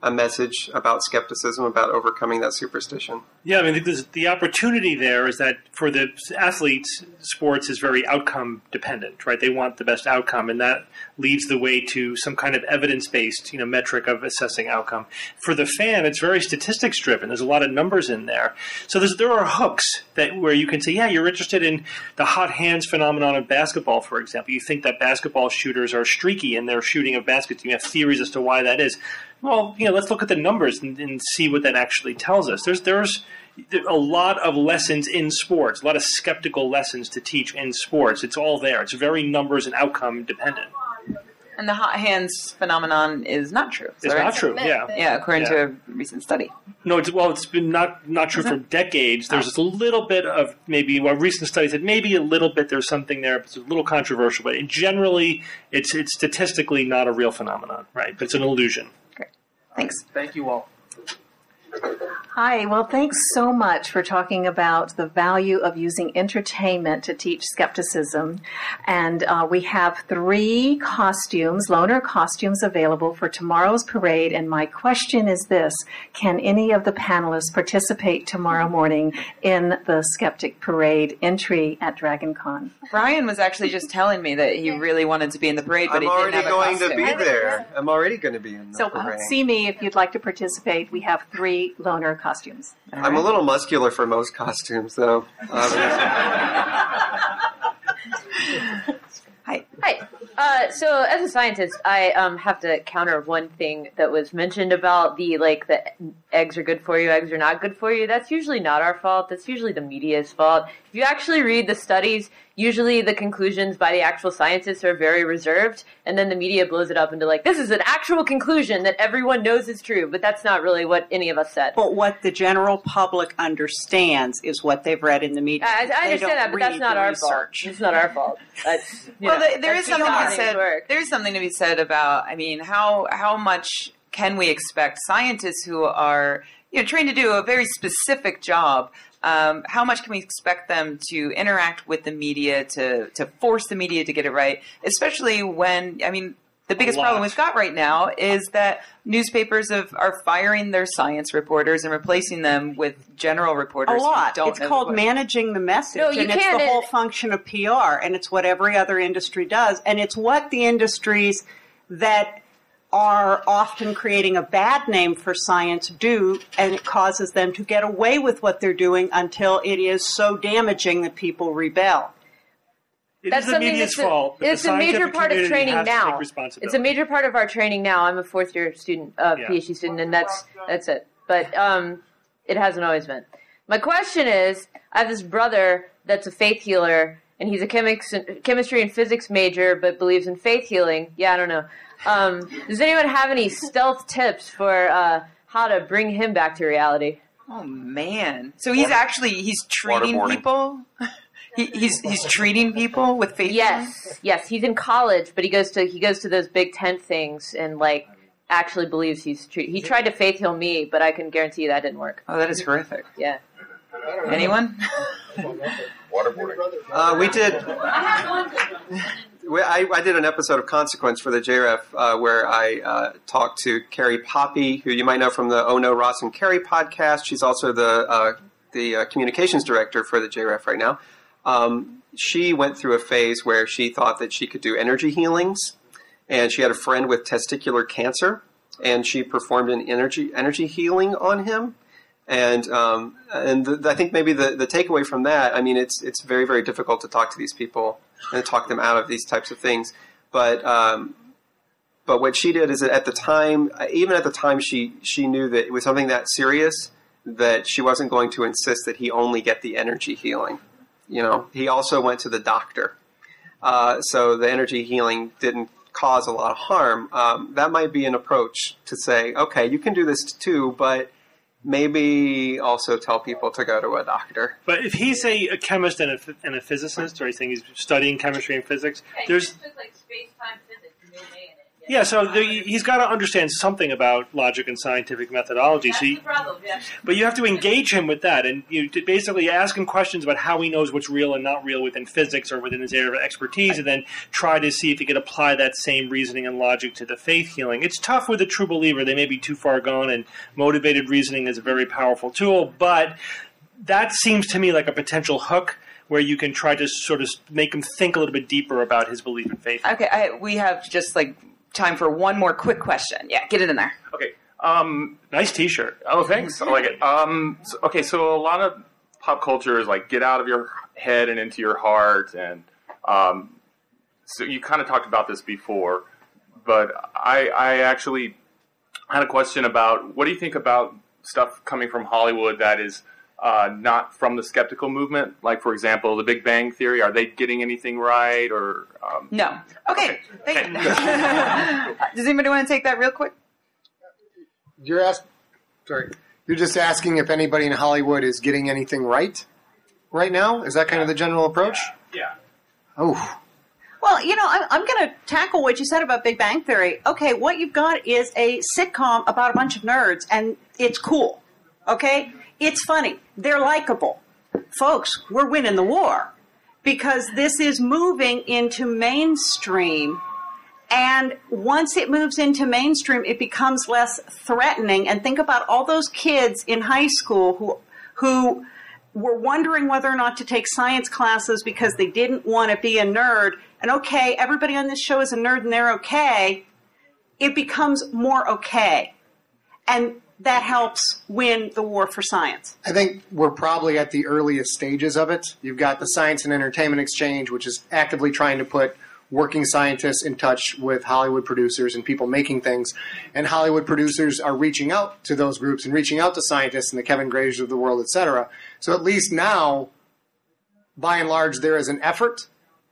I: a message about skepticism, about overcoming that superstition.
M: Yeah, I mean, the opportunity there is that for the athletes, sports is very outcome dependent, right? They want the best outcome, and that leads the way to some kind of evidence-based, metric of assessing outcome. For the fan, it's very statistics driven. There's a lot of numbers in there. So there are hooks where you can say, yeah, you're interested in the hot hands phenomenon of basketball, for example. You think that basketball shooters are streaky in their shooting of baskets. You have theories as to why that is. Well, let's look at the numbers and see what that actually tells us. There's a lot of lessons in sports, a lot of skeptical lessons to teach in sports. It's all there. It's very numbers and outcome dependent.
G: And the hot hands phenomenon is not true.
M: It's not true, yeah.
G: Yeah, according to a recent study.
M: No, it's been not true for decades. There's a little bit of maybe, a recent study said maybe a little bit, there's something there, but it's a little controversial. But generally, it's statistically not a real phenomenon, right? But it's an illusion.
G: Great. Thanks.
S: Thank you all.
T: Hi, well, thanks so much for talking about the value of using entertainment to teach skepticism. And we have 3 loaner costumes available for tomorrow's parade. And my question is this: can any of the panelists participate tomorrow morning in the Skeptic Parade entry at DragonCon?
G: Brian was actually just telling me that he really wanted to be in the parade, but he didn't have a costume.
I: I'm already going to be there. I'm already going to be in the parade.
T: See me if you'd like to participate. We have 3 loaner costumes.
I: I'm a little muscular for most costumes, though.
U: Hi. So as a scientist, I have to counter one thing that was mentioned about the eggs are good for you, eggs are not good for you. That's usually not our fault. That's usually the media's fault. If you actually read the studies, usually the conclusions by the actual scientists are very reserved, and then the media blows it up into this is an actual conclusion that everyone knows is true, but that's not really what any of us said.
J: But what the general public understands is what they've read in the media.
U: I understand that, but that's not our fault. It's not our fault. That's,
G: there is something to be said. There is something to be said about, how much can we expect scientists who are trained to do a very specific job? How much can we expect them to interact with the media, to force the media to get it right? Especially when, the biggest problem we've got right now is that newspapers are firing their science reporters and replacing them with general reporters.
J: A lot.
G: Who don't
J: It's
G: know
J: called managing the message, and it's the whole function of PR, and it's what every other industry does, and it's what the industries that are often creating a bad name for science do, and it causes them to get away with what they're doing until it is so damaging that people rebel.
U: That's
M: the media's fault.
U: It's a major part of training now. It's a major part of our training now. I'm a 4th-year student, PhD student, and that's it. But it hasn't always been. My question is, I have this brother that's a faith healer, and he's a chemistry and physics major, but believes in faith healing. Yeah, I don't know. Does anyone have any stealth tips for how to bring him back to reality?
G: Oh man! So he's treating people. He's treating people with faith.
U: Yes. He's in college, but he goes to those big tent things and actually believes he tried to faith heal me, but I can guarantee you that didn't work.
G: Oh, that is horrific.
U: Yeah.
G: Anyone?
I: Waterboarding. We did. I did an episode of Consequence for the JREF where I talked to Carrie Poppy, who you might know from the Oh No, Ross and Carrie podcast. She's also the communications director for the JREF right now. She went through a phase where she thought that she could do energy healings, and she had a friend with testicular cancer, and she performed an energy healing on him. And I think maybe the takeaway from that, it's very, very difficult to talk to these people and talk them out of these types of things. But what she did is that at the time, she knew that it was something that serious, that she wasn't going to insist that he only get the energy healing. He also went to the doctor. So the energy healing didn't cause a lot of harm. That might be an approach to say, okay, you can do this too, but maybe also tell people to go to a doctor.
M: But if he's a chemist and a physicist, or he's studying chemistry and physics, there's...
U: space-time physics, no way in it.
M: Yeah, so he's got to understand something about logic and scientific methodology.
U: That's the problem, yeah.
M: But you have to engage him with that, and you basically ask him questions about how he knows what's real and not real within physics or within his area of expertise, and then try to see if he could apply that same reasoning and logic to the faith healing. It's tough with a true believer. They may be too far gone, and motivated reasoning is a very powerful tool, but that seems to me like a potential hook where you can try to sort of make him think a little bit deeper about his belief in faith.
G: Okay, we have just time for one more quick question. Yeah, get it in there.
B: Okay.
M: Nice T-shirt.
B: Oh, thanks. I like it. So a lot of pop culture is get out of your head and into your heart, and so you kind of talked about this before, but I actually had a question about what do you think about stuff coming from Hollywood that is not from the skeptical movement? Like, for example, the Big Bang Theory. Are they getting anything right? Or
G: no. Okay. Does anybody want to take that real quick?
L: You're just asking if anybody in Hollywood is getting anything right now? Is that kind of the general approach?
B: Yeah.
L: Oh.
J: Well, I'm going to tackle what you said about Big Bang Theory. Okay, what you've got is a sitcom about a bunch of nerds, and it's cool. Okay? It's funny. They're likable. Folks, we're winning the war because this is moving into mainstream. And once it moves into mainstream, it becomes less threatening. And think about all those kids in high school who were wondering whether or not to take science classes because they didn't want to be a nerd. And okay, everybody on this show is a nerd and they're okay. It becomes more okay. And that helps win the war for science.
L: I think we're probably at the earliest stages of it. You've got the Science and Entertainment Exchange, which is actively trying to put working scientists in touch with Hollywood producers and people making things. And Hollywood producers are reaching out to those groups and reaching out to scientists and the Kevin Grazers of the world, etc. So at least now, by and large, there is an effort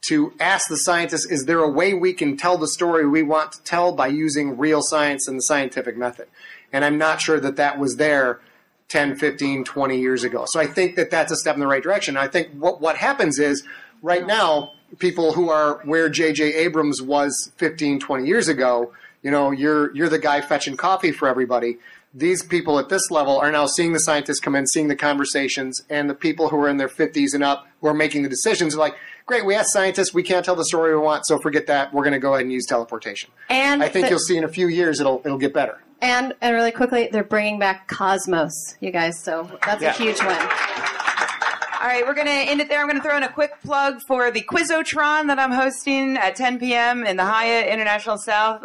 L: to ask the scientists, is there a way we can tell the story we want to tell by using real science and the scientific method? And I'm not sure that was there 10, 15, 20 years ago. So I think that's a step in the right direction. I think what happens is, right now, people who are where J.J. Abrams was 15, 20 years ago, you're the guy fetching coffee for everybody. These people at this level are now seeing the scientists come in, seeing the conversations, and the people who are in their 50s and up who are making the decisions are like, great, we asked scientists, we can't tell the story we want, so forget that. We're going to go ahead and use teleportation. And I think you'll see in a few years it'll get better.
H: And really quickly, they're bringing back Cosmos, you guys, so that's a huge win.
G: All right, we're going to end it there. I'm going to throw in a quick plug for the Quizotron that I'm hosting at 10 p.m. in the Hyatt International South.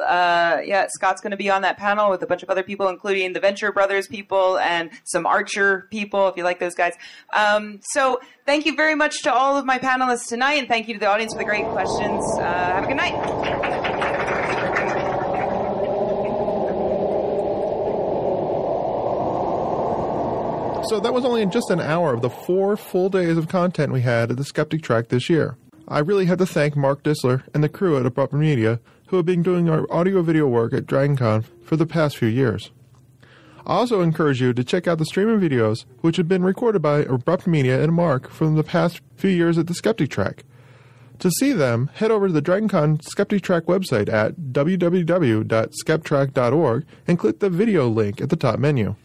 G: Scott's going to be on that panel with a bunch of other people, including the Venture Brothers people and some Archer people, if you like those guys. So thank you very much to all of my panelists tonight, and thank you to the audience for the great questions. Have a good night.
A: So that was only just an hour of the 4 full days of content we had at the Skeptic Track this year. I really have to thank Mark Dissler and the crew at Abrupt Media, who have been doing our audio-video work at DragonCon for the past few years. I also encourage you to check out the streaming videos, which have been recorded by Abrupt Media and Mark from the past few years at the Skeptic Track. To see them, head over to the DragonCon Skeptic Track website at www.skeptrack.org and click the video link at the top menu.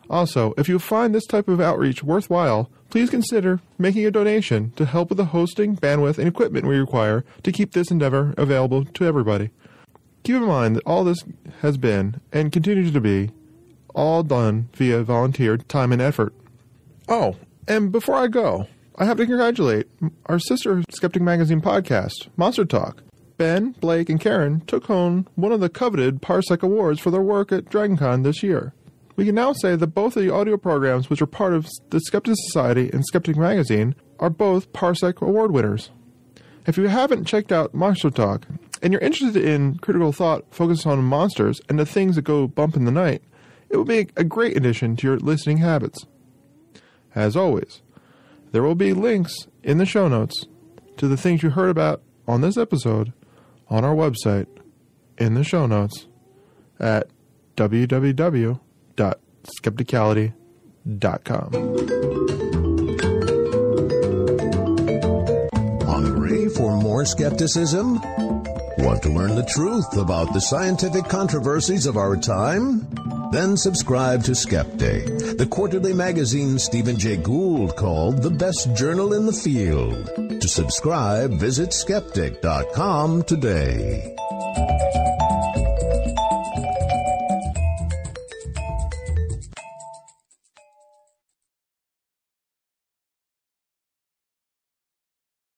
A: Also, if you find this type of outreach worthwhile, please consider making a donation to help with the hosting, bandwidth, and equipment we require to keep this endeavor available to everybody. Keep in mind that all this has been, and continues to be, all done via volunteer time and effort. Oh, and before I go, I have to congratulate our sister Skeptic Magazine podcast, Monster Talk. Ben, Blake, and Karen took home one of the coveted Parsec Awards for their work at DragonCon this year. We can now say that both of the audio programs which are part of the Skeptic Society and Skeptic Magazine are both Parsec Award winners. If you haven't checked out Monster Talk, and you're interested in critical thought focused on monsters and the things that go bump in the night, it will be a great addition to your listening habits. As always, there will be links in the show notes to the things you heard about on this episode on our website in the show notes at www.skepticality.com.
V: Hungry for more skepticism?
C: Want to learn the truth about the scientific controversies of our time? Then subscribe to Skeptic, the quarterly magazine Stephen Jay Gould called the best journal in the field. To subscribe, visit skeptic.com today.